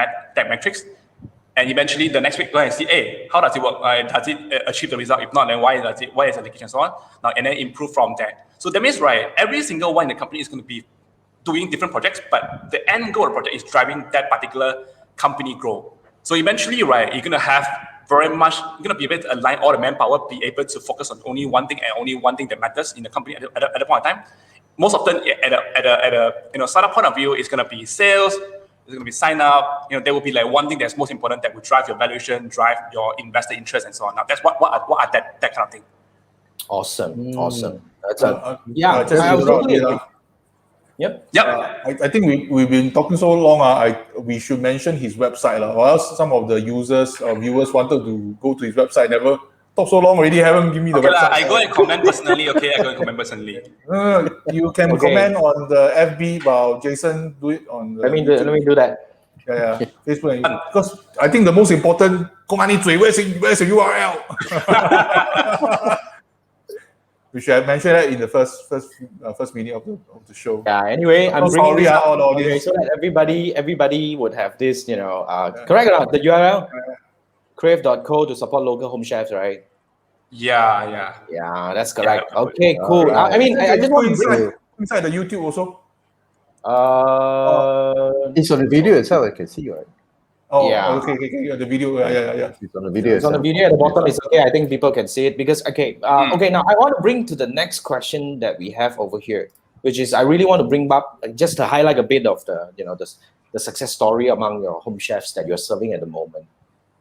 metrics. And eventually the next week, go and see, hey, how does it work? Does it achieve the result? If not, then why is the leakage and so on? And then improve from that. So that means, right, every single one in the company is going to be doing different projects, but the end goal of the project is driving that particular company growth. So eventually, right, you're going to be able to align all the manpower, be able to focus on only one thing and only one thing that matters in the company at the point in time. Most often, at a startup point of view, it's going to be sales, it's going to be sign up. There will be like one thing that's most important that will drive your valuation, drive your investor interest, and so on. Now, that's what are that kind of thing. Awesome. That's Yep. I think we've been talking so long. We should mention his website, or else some of the users or viewers wanted to go to his website. Never talk so long already. Haven't given me the website. I go and comment personally. Okay, I go and comment personally. You can comment on the FB. Well, Jason, do it on. Let me do that. Yeah. Facebook, because I think the most important. Where's the URL? We should have mentioned that in the first meeting of the show. Yeah. Anyway, I'm bringing this up so that everybody would have this. Correct or not? The URL, crave.co to support local home chefs, right? Yeah. Yeah, that's correct. Yeah, okay, cool. Right. I just want to bring inside the YouTube also. It's on the video itself. I can see, right? Oh, yeah. Okay. The video, yeah. It's on the video. It's on the video at the bottom. It's okay. I think people can see it because okay. Now I want to bring to the next question that we have over here, which is I really want to bring up just to highlight a bit of the success story among your home chefs that you're serving at the moment.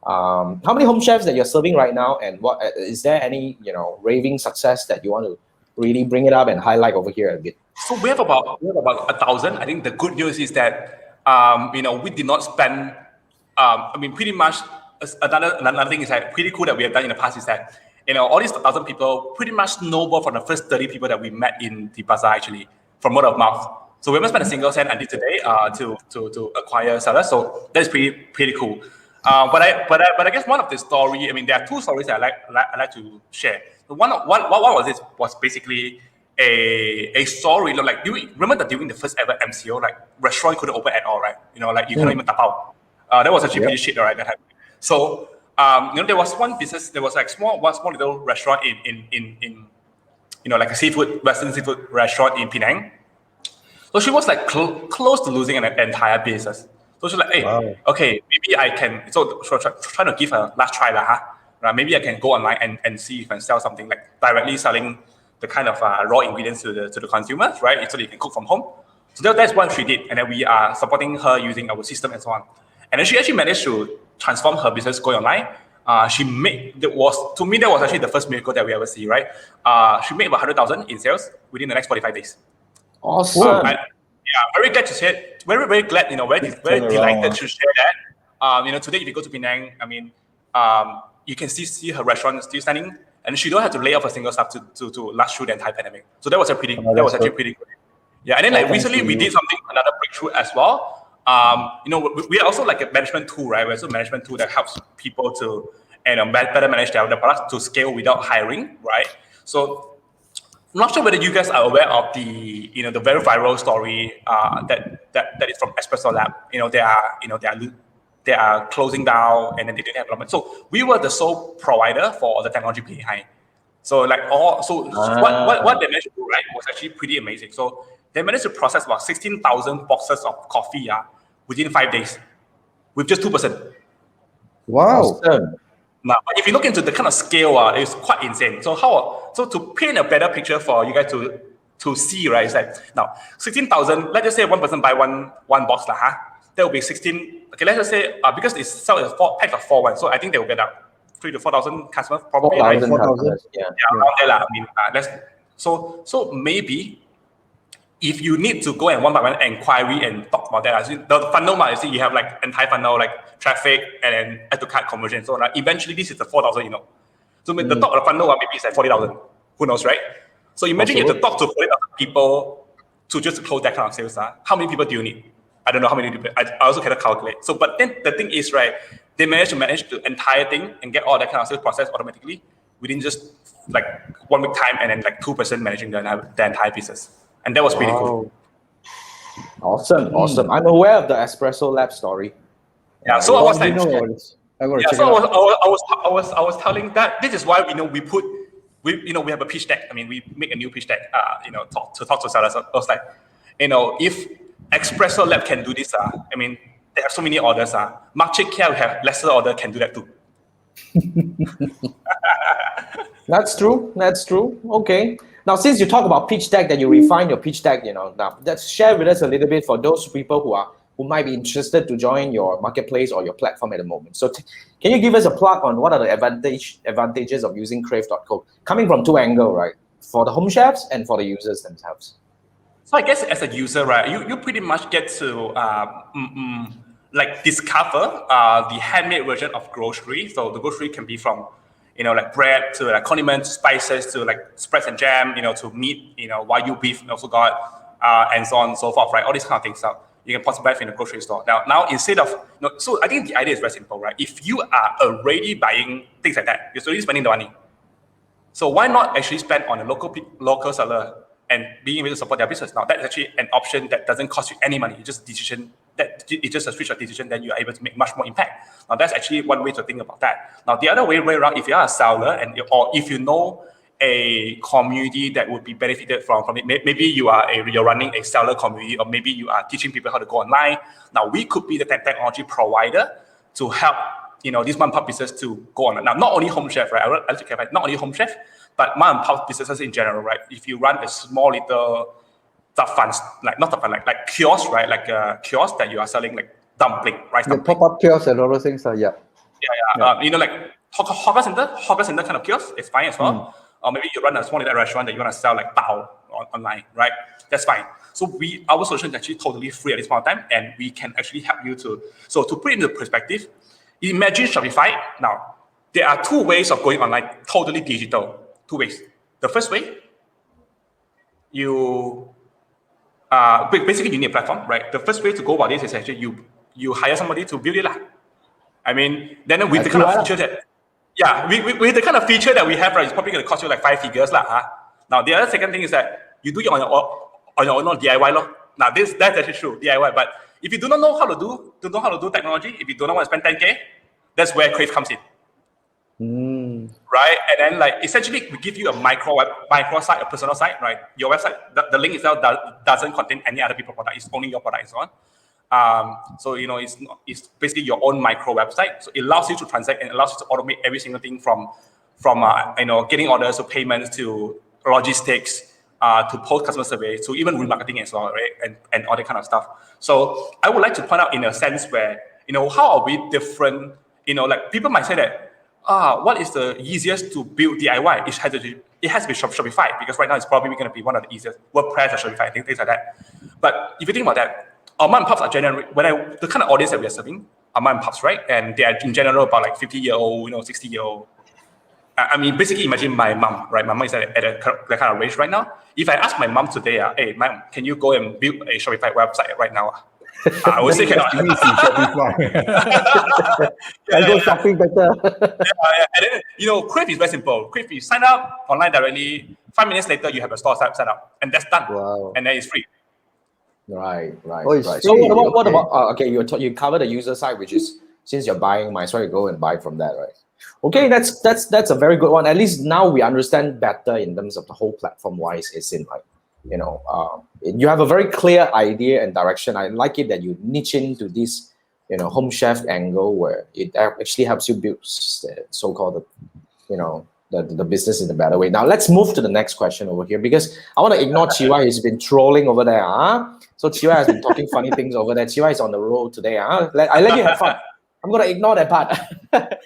How many home chefs that you're serving right now, and what is there any raving success that you want to really bring it up and highlight over here a bit? So we have about 1,000. I think the good news is that we did not spend. Pretty much another thing is that pretty cool that we have done in the past is that all these 1,000 people pretty much snowball from the first 30 people that we met in the bazaar actually from word of mouth. So we haven't spent a single cent until today to acquire sellers. So that's pretty cool. But I guess one of the story. There are 2 stories that I like to share. One was basically a story. Like remember that during the first ever MCO, like restaurant couldn't open at all, right? You cannot even tap out. That was actually pretty shit, right? That happened. So, there was one business. There was like small little restaurant in like a Western seafood restaurant in Penang. So she was like close to losing an entire business. So she's like, hey, okay, maybe I can. So trying to give a last try, right? Maybe I can go online and see if I can sell something like directly selling the kind of raw ingredients to the consumers, right? So they can cook from home. So that's what she did, and then we are supporting her using our system and so on. And then she actually managed to transform her business going online. That was actually the first miracle that we ever see, right? She made about 100,000 in sales within the next 45 days. Awesome. Very glad to share. Very glad, very delighted to share that. Today if you go to Penang, I mean, you can see her restaurant still standing, and she don't have to lay off a single staff to last through the entire pandemic. So that was actually pretty good. Yeah, and then like recently we did another breakthrough as well. We are also like a management tool, right? We're also a management tool that helps people to better manage their products to scale without hiring, right? So I'm not sure whether you guys are aware of the very viral story that is from Espresso Lab. They are closing down and then they didn't have development. So we were the sole provider for the technology behind. So what they managed to do, right, was actually pretty amazing. So they managed to process about 16,000 boxes of coffee within 5 days with just 2%. Wow. Awesome. Now, if you look into the kind of scale, it's quite insane. So to paint a better picture for you guys to see, right? It's like now 16,000. Let's just say one person buy one box, that will be 16. Okay, let's just say because it's sell as 4 packs of 4 so I think they will get 3,000 to 4,000 customers probably. 4,000 4,000. customers. Yeah. Around there, I mean, so maybe if you need to go and one by one inquiry and talk about that, the funnel, you have like entire funnel, like traffic and then add to cart conversion. So like eventually this is the 4,000, So the top of the funnel maybe it's like 40,000. Who knows, right? So imagine you have to talk to 40,000 people to just close that kind of sales. How many people do you need? I don't know how many people. I also cannot calculate. So, but then the thing is, right, they manage the entire thing and get all that kind of sales process automatically within just like 1 week time, and then like 2% managing the entire business. And that was pretty cool. Awesome. I'm aware of the Espresso Lab story. Yeah, so I was like, I was telling that this is why we have a pitch deck. I mean, we make a new pitch deck, to talk to sellers. I was like, if Espresso Lab can do this, I mean, they have so many orders. Marketeers will have lesser order can do that too. That's true. Okay. Now, since you talk about pitch deck, that you refine your pitch deck, now let's share with us a little bit for those people who might be interested to join your marketplace or your platform at the moment. So can you give us a plug on what are the advantages of using Crave.co? Coming from two angles, right? For the home chefs and for the users themselves. So I guess as a user, right, you pretty much get to like discover the handmade version of grocery. So the grocery can be from like bread to like condiments, spices to like spreads and jam, to meat, wagyu beef, also got and so on and so forth, right? All these kind of things. So you can possibly buy in the grocery store. Now instead of so I think the idea is very simple, right? If you are already buying things like that, you're already spending the money. So why not actually spend on a local seller and being able to support their business? Now that's actually an option that doesn't cost you any money. It's just a switch of decision that you're able to make much more impact. Now that's actually one way to think about that. Now the other way around, if you are a seller or if you know a community that would be benefited from it, maybe you're running a seller community, or maybe you are teaching people how to go online. Now we could be the technology provider to help these mom and pop businesses to go on. Now not only home chef, right? I want to clarify, not only home chef, but mom and pop businesses in general, right? If you run a small little like kiosk, right? Like a kiosk that you are selling like dumpling, rice The dumpling. pop-up kiosks and all those things, yeah. Like hawker center kind of kiosk, it's fine as well. Or maybe you run a small little restaurant that you want to sell like bao online, right? That's fine. So our solution is actually totally free at this point in time, and we can actually help you to put it into perspective. Imagine Shopify. Now, there are 2 ways of going online, totally digital. 2 ways. The first way, basically you need a platform, right? The first way to go about this is actually you hire somebody to build it. I mean, then with the kind of feature that, with the kind of feature that we have, right, it's probably going to cost you like 5 figures. Now, the other second thing is that you do it on your own DIY. Now, that's actually true, DIY. But if you do not know how to do technology, if you do not want to spend 10K, that's where Crave comes in. Right? And then like essentially we give you a micro site, a personal site, right? Your website, the link itself doesn't contain any other people's product. It's only your product and so on. So it's basically your own micro website. So it allows you to transact and allows you to automate every single thing from getting orders to payments to logistics to post customer surveys to even remarketing as well, right? And all that kind of stuff. So I would like to point out in a sense where how are we different? Like people might say that what is the easiest to build DIY? It has to be Shopify, because right now it's probably going to be one of the easiest. WordPress or Shopify, things like that. But if you think about that, our mom and pops are generally the kind of audience that we are serving. mom and pops, right? And they are in general about like 50-year-old, 60-year-old. I mean, basically imagine my mom, right? My mom is at that kind of range right now. If I ask my mom today, hey, mom, can you go and build a Shopify website right now? I would say cannot. You need to Shopify. I go shopping better. And then, Crave is very simple. Crave, you sign up online directly. 5 minutes later, you have a store set up, and that's done. Wow. And then it's free. Right. Oh, it's right. So free, what okay. about okay? You cover the user side, which is since you're buying, might as well go and buy from that, right? Okay, that's a very good one. At least now we understand better in terms of the whole platform wise. It's in like, you have a very clear idea and direction. I like it that you niche into this, home chef angle where it actually helps you build so-called, the business in a better way. Now let's move to the next question over here because I want to ignore Chiwa. He's been trolling over there. So Chiwa has been talking funny things over there. Chiwa is on the road today. I let you have fun. I'm gonna ignore that part.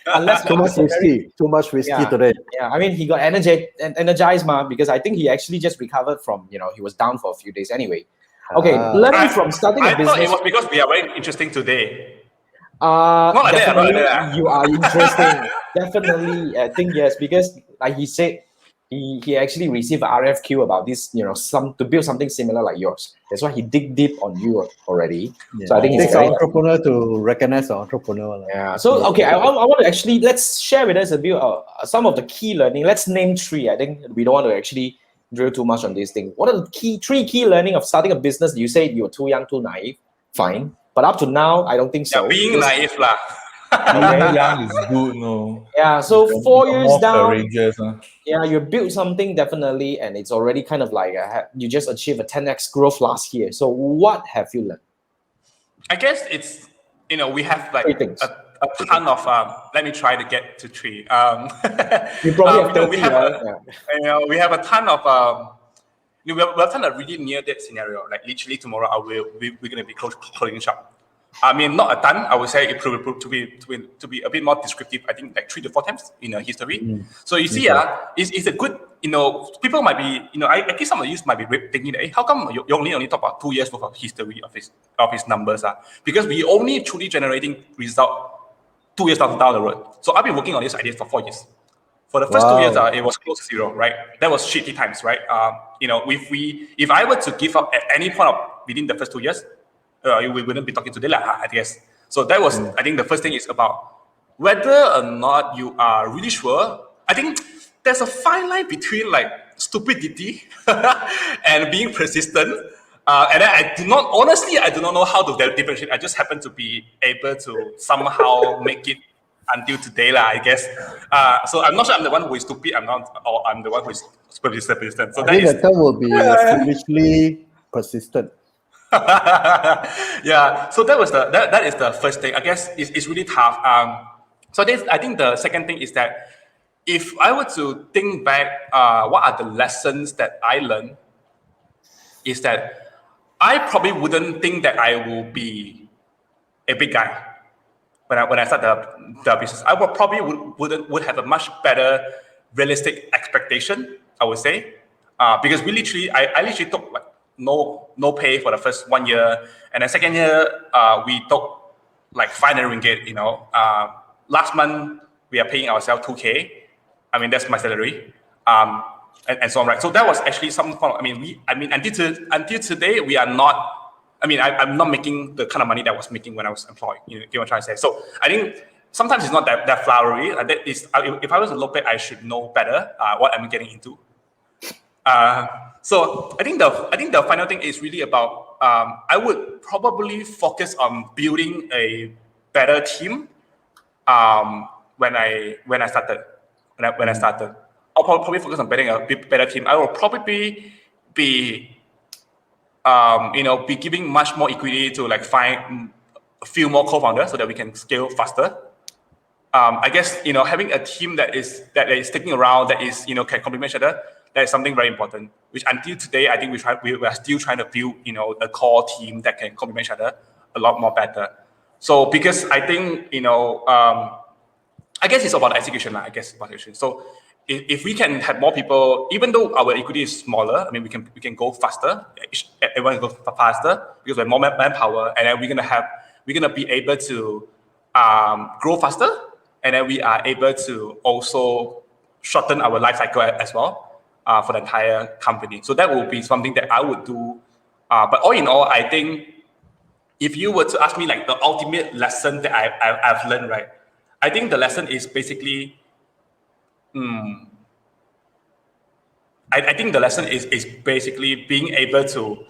Unless Too much whiskey today. Yeah, I mean he got energized, because I think he actually just recovered from, he was down for a few days anyway. Okay, learning from starting a business. I thought it was because we are very interesting today. Definitely, you are interesting. Definitely, I think yes, because like he said, he actually received an RFQ about this, to build something similar like yours. That's why he dig deep on you already. Yeah. So I think it it's takes an entrepreneur to recognize an entrepreneur. Yeah. So okay, I want to actually let's share with us a bit some of the key learning. Let's name 3. I think we don't want to actually drill too much on this thing. What are the 3 key learning of starting a business? You say you're too young, too naive. Fine, but up to now, I don't think so. Yeah, being naive lah. Being young is good, no. Yeah. So 4 years more down. courageous, huh? Yeah, you built something definitely, and it's already kind of like you just achieved a 10x growth last year. So what have you learned? I guess it's we have like 3 things. a ton of let me try to get to 3. You probably have 30, we have right? we have a ton of we have a ton of really near that scenario. Like literally tomorrow, we're gonna be closing shop. I mean, not a ton. I would say it proved to be a bit more descriptive. I think like 3 to 4 times in history. So you see, it's a good. People might be. I guess some of you might be thinking, hey, how come you only talk about 2 years worth of history of his numbers? Because we only truly generating result 2 years down the road. So I've been working on this idea for 4 years. For the first 2 years, it was close to 0, right? That was shitty times, right? If I were to give up at any point within the first 2 years, we wouldn't be talking today, I guess. So that was, I think the first thing is about whether or not you are really sure. I think there's a fine line between like stupidity and being persistent. And then I do not know how to differentiate. I just happen to be able to somehow make it until today, I guess. So I'm not sure I'm the one who is stupid. I'm the one who is persistent. So I think the term will be foolishly persistent. Yeah. So that is the first thing. I guess it's really tough. So I think the second thing is that if I were to think back, what are the lessons that I learned? Is that I probably wouldn't think that I will be a big guy when I start the business. I would have a much better realistic expectation, I would say, because I literally took like no pay for the first 1 year, and the second year we took like 500 ringgit. Last month we are paying ourselves 2K. I mean that's my salary, and so on, right? So that was actually some form. Until today we are not. I'm not making the kind of money that I was making when I was employed. You know what I'm trying to say? So I think sometimes it's not that flowery. That is, if I was a local, I should know better what I'm getting into. So I think the final thing is really about I would probably focus on building a better team when I started. I'll probably focus on building a better team. I will probably be giving much more equity to like find a few more co-founders so that we can scale faster. I guess having a team that is sticking around, that is can complement each other. That is something very important. Which until today, I think we are still trying to build a core team that can complement each other a lot more better. So because I think I guess it's about execution. I guess about execution. So if we can have more people, even though our equity is smaller, we can go faster. Everyone goes faster because we have more manpower, and then we're gonna be able to grow faster, and then we are able to also shorten our life cycle as well for the entire company. So that will be something that I would do. But all in all, I think if you were to ask me like the ultimate lesson that I've learned, right? I think the lesson is basically, I think the lesson is basically being able to,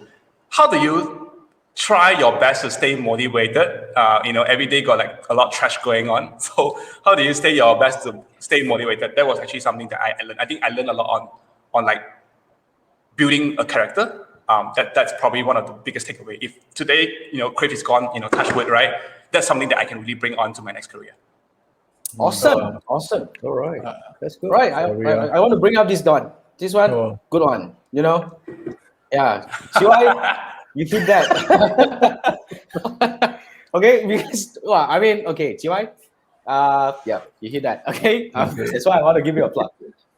how do you try your best to stay motivated? Every day got like a lot of trash going on. So how do you stay your best to stay motivated? That was actually something that I learned. I think I learned a lot on like building a character. That's probably one of the biggest takeaway. If today, Crave is gone, touch wood, right? That's something that I can really bring on to my next career. Awesome. All right. That's good. Right. I want to bring up this one. This one, Sure. good one. Yeah. CY, you hit that. Okay, because okay, CY. Yeah, you hit that. Okay. That's why I want to give you a plug.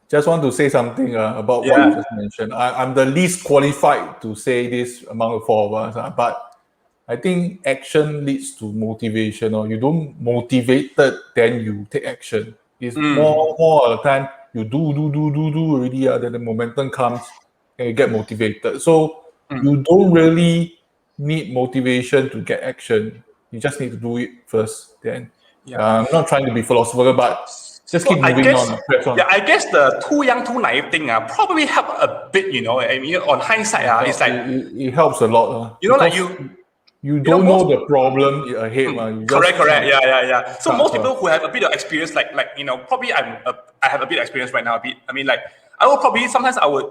Just want to say something about what you just mentioned. I'm the least qualified to say this among the four of us, but I think action leads to motivation. Or you don't motivated, then you take action. It's more of the time you do already. Then the momentum comes and you get motivated. So you don't really need motivation to get action. You just need to do it first. Then I'm not trying to be philosophical, but just keep moving on. Press on. Yeah, I guess the too young, too naive thing probably help a bit. On hindsight, it's like it helps a lot. You know, don't know the problem ahead. You just correct. Yeah. So most people who have a bit of experience, probably I have a bit of experience right now. I will probably sometimes I would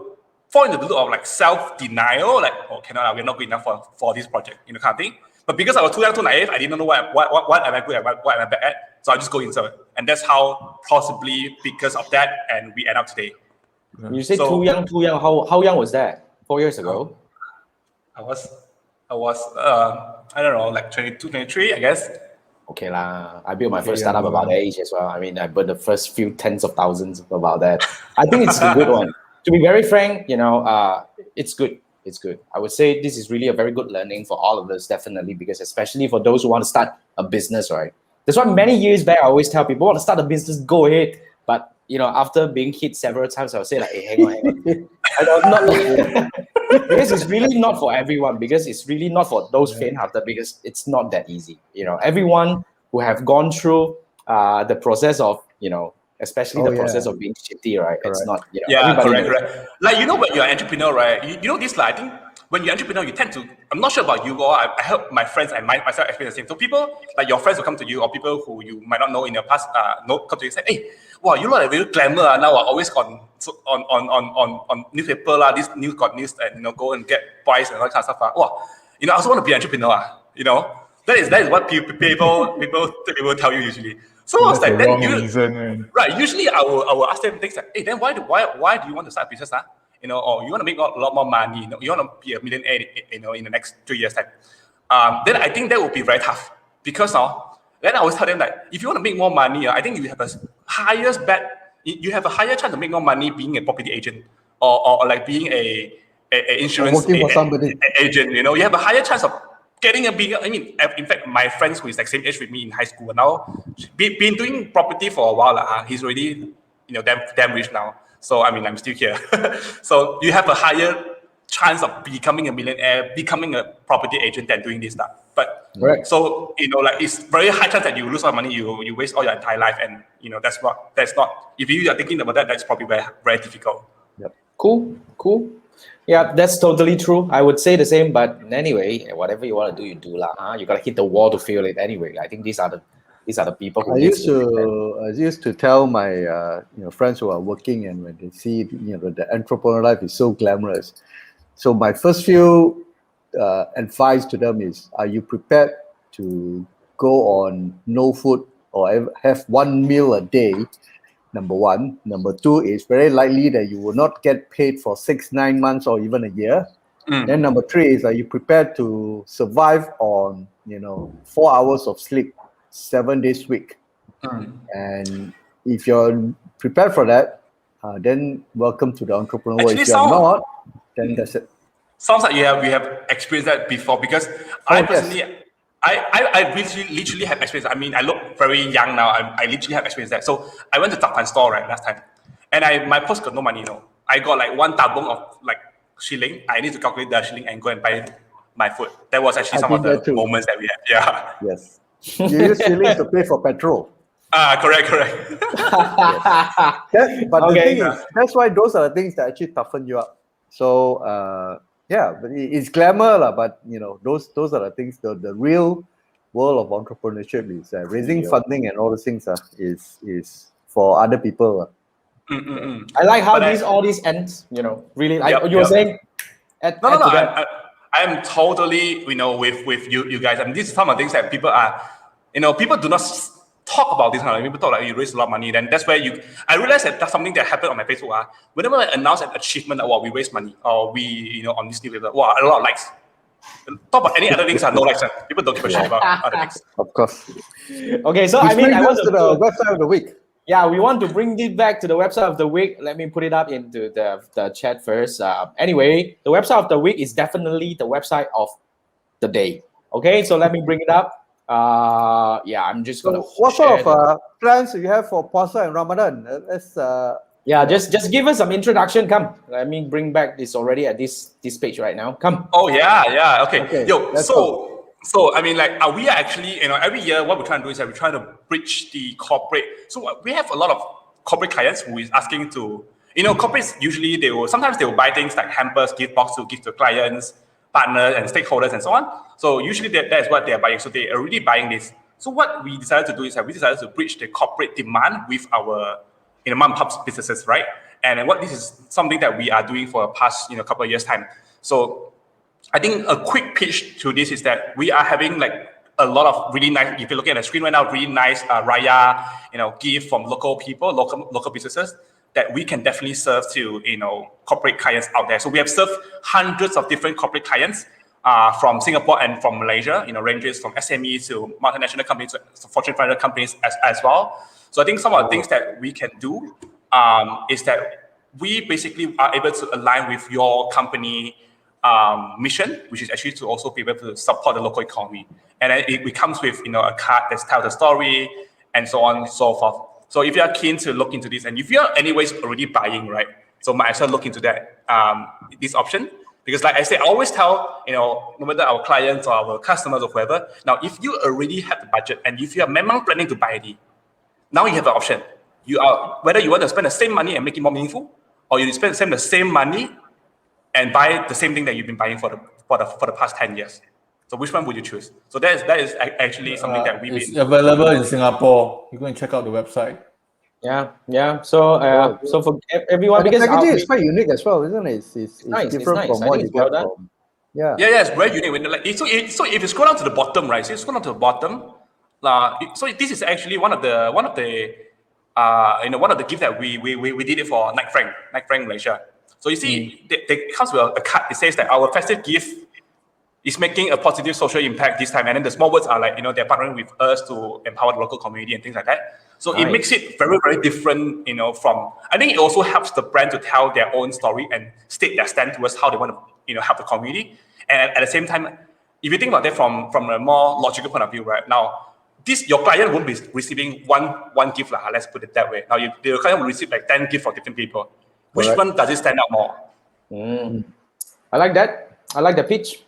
fall into the loop of like self-denial, like, cannot, we're not good enough for this project, kind of thing. But because I was too young, too naive, I didn't know what am I good at, what am I bad at. So I just go into it, and that's how possibly because of that, and we end up today. You say too young. How young was that? 4 years ago. I was I don't know, like 22, 23, I guess. Okay lah. I built my first startup about that age as well. I built the first few tens of thousands about that. I think it's a good one. To be very frank, it's good. It's good. I would say this is really a very good learning for all of us, definitely, because especially for those who want to start a business, right? That's why many years back, I always tell people, want to start a business, go ahead. But, after being hit several times, I'll say like, hey, hang on. Because it's really not for everyone, because it's really not for those faint-hearted, because it's not that easy. Everyone who have gone through the process of, especially the process of being shitty, right? Correct. It's not, correct. Like, when you're an entrepreneur, right? You know this, like, I think when you're an entrepreneur, you tend to, I'm not sure about you, or I help my friends and myself experience the same. So people, like your friends will come to you, or people who you might not know in the past, come to you and say, hey, wow, you look like real glamour now, always on newspaper, this news got news, and go and get prize and all that kind of stuff. Wow, I also want to be an entrepreneur, That is what people tell you usually. So I was like, right? Usually I will ask them things like, hey, then why do you want to start a business, or you want to make a lot more money, you want to be a millionaire, in the next 2 years time. Then I think that would be very tough, because then I always tell them that if you want to make more money, I think you have you have a higher chance to make more money being a property agent or like being a insurance agent. You have a higher chance of getting a bigger. In fact, my friends who is like same age with me in high school now, been doing property for a while. He's already damn rich now. So I'm still here. So you have a higher chance of becoming a millionaire, becoming a property agent than doing this stuff. But so it's very high chance that you lose all money, you waste all your entire life, and that's not. If you are thinking about that, that's probably very, very difficult. Yep. Cool. Yeah, that's totally true. I would say the same, but anyway, whatever you want to do, you do lah. You gotta hit the wall to feel it anyway. I think these are the people who I used to tell my friends who are working, and when they see the entrepreneur life is so glamorous. So my first few advice to them is: are you prepared to go on no food or have one meal a day? Number one. Number two, is very likely that you will not get paid for 6-9 months or even a year. Then number three is: are you prepared to survive on 4 hours of sleep 7 days a week? And if you're prepared for that, then welcome to the entrepreneur world. If you're not, then that's it. Sounds like we have experienced that before, because I personally, I literally have experience. I very young now. I literally have experienced that. So I went to Tapan store right last time, and my post got no money. No, I got like one tabung of like shilling. I need to calculate the shilling and go and buy my food. That was actually I some of did that the too. moments that we had. Yeah. Yes. You use shillings to pay for petrol. Correct. But the Okay. thing is, that's why those are the things that actually toughen you up. So yeah, but it's glamour, lah. But those are the things. The real world of entrepreneurship is raising funding and all those things. Is for other people. I like how But all these ends. Really like Yep, you were yep. saying. Add No. to that. I am totally, with you guys. I mean, these are some of the things that people are, people do not talk about this kind of. People talk like you raise a lot of money. Then that's where I realized that that's something that happened on my Facebook. Whenever I announce an achievement, we raise money, or we, on this newsletter, a lot of likes. Talk about any other things, no likes. People don't give a shit about other things. Of course. Okay, so Which I mean, brings I want us to the website of the week. Yeah, we want to bring it back to the website of the week. Let me put it up into the chat first. Anyway, the website of the week is definitely the website of the day. Okay, so let me bring it up. Yeah, I'm just gonna. So what sort of plans do you have for Puasa and Ramadan? Let's. Yeah, just give us some introduction. Come, let me bring back this already at this page right now. Come. Oh yeah. Okay. Yo, let's go. So I mean, like, we are actually, every year what we're trying to do is that we're trying to bridge the corporate. So we have a lot of corporate clients who is asking to, corporates usually sometimes they will buy things like hampers, gift box to give to clients, partners, and stakeholders, and so on. So usually that is what they are buying. So they are already buying this. So what we decided to do is that we decided to bridge the corporate demand with our mom and pop businesses, right? And what this is something that we are doing for the past couple of years time. So I think a quick pitch to this is that we are having like a lot of really nice, if you're looking at the screen right now, really nice Raya, gift from local people, local businesses that we can definitely serve to, corporate clients out there. So we have served hundreds of different corporate clients from Singapore and from Malaysia, ranges from SME to multinational companies, to Fortune 500 companies as well. So I think some of the things that we can do is that we basically are able to align with your company mission, which is actually to also be able to support the local economy. And it comes with a card that tells the story and so on and so forth. So if you are keen to look into this, and if you are anyways already buying, right, so might as well look into that this option. Because like I said, I always tell, no matter our clients or our customers or whoever, now if you already have the budget and if you are memang planning to buy it, now you have an option. Whether you want to spend the same money and make it more meaningful, or you spend the same money and buy the same thing that you've been buying for the past 10 years. So which one would you choose? So that is actually something that we've It's been available in Singapore. You go and check out the website. Yeah. So so for everyone, And the because packaging is quite unique as well, isn't it? It's nice, different it's from nice. I what think you it's well get done. from. Yeah. Yeah, it's very unique. So if you scroll down to the bottom, right? So you scroll down to the bottom. So this is actually one of the gifts that we did it for Night Frank Malaysia. So you see, they comes with a card. It says that our festive gift is making a positive social impact this time, and then the small words are like, they're partnering with us to empower the local community and things like that. So it makes it very, very different, from. I think it also helps the brand to tell their own story and state their stand towards how they want to, help the community. And at the same time, if you think about that from a more logical point of view, right now, your client won't be receiving one gift, let's put it that way. Now, your client will receive like 10 gifts from different people. Which one does it stand out more? I like that. I like the pitch.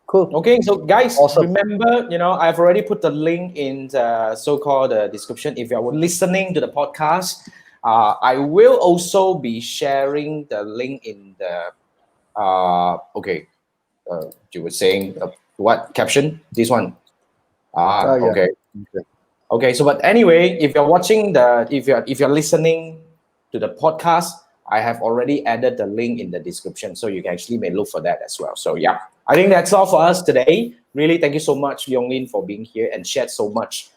Cool. Okay, so guys, Awesome. remember, I've already put the link in the so-called description. If you're listening to the podcast, I will also be sharing the link in the. You were saying what caption? This one. Yeah. Okay. Okay. So, but anyway, if you're watching if you're listening to the podcast, I have already added the link in the description, so you can actually may look for that as well. So yeah, I think that's all for us today. Really, thank you so much, Yong for being here and shared so much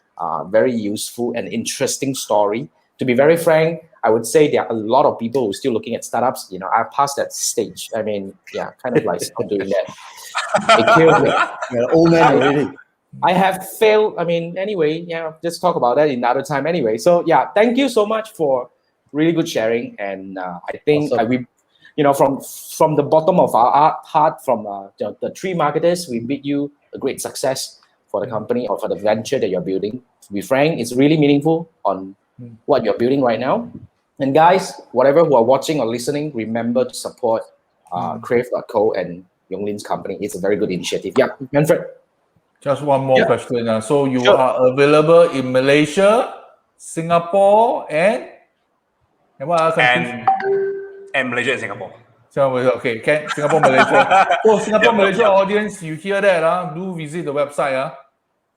very useful and interesting story. To be very frank, I would say there are a lot of people who are still looking at startups. I've passed that stage. I mean, yeah, kind of like stop doing that. It kills me. You're an old man already. I have failed. I mean, anyway, yeah, just talk about that another time anyway. So yeah, thank you so much for really good sharing. And I think Awesome. from the bottom of our heart, from the three marketers, we bid you a great success for the company or for the venture that you're building. To be frank, it's really meaningful on what you're building right now. And guys, whatever who are watching or listening, remember to support Crave.co and Yong Lin's company. It's a very good initiative. Yeah, Manfred. Just one more Yeah. question. So you Sure. are available in Malaysia, Singapore, and what other countries? And Malaysia and Singapore. Okay, Singapore, Malaysia. So Singapore, Yep, Malaysia yep. audience, you hear that? Do visit the website.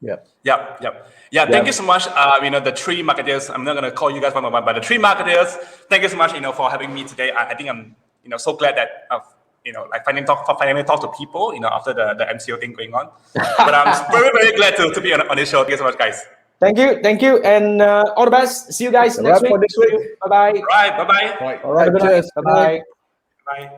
Yeah, thank you so much. The three marketeers, I'm not going to call you guys one by one, but the three marketeers, thank you so much, for having me today. I think I'm, so glad that I've, finally talk to people, after the MCO thing going on. But I'm very, very glad to be on this show. Thank you so much, guys. Thank you, and all the best. See you guys next wrap week. for this week. Bye bye. All right, bye-bye. All right, cheers. Bye bye. Bye.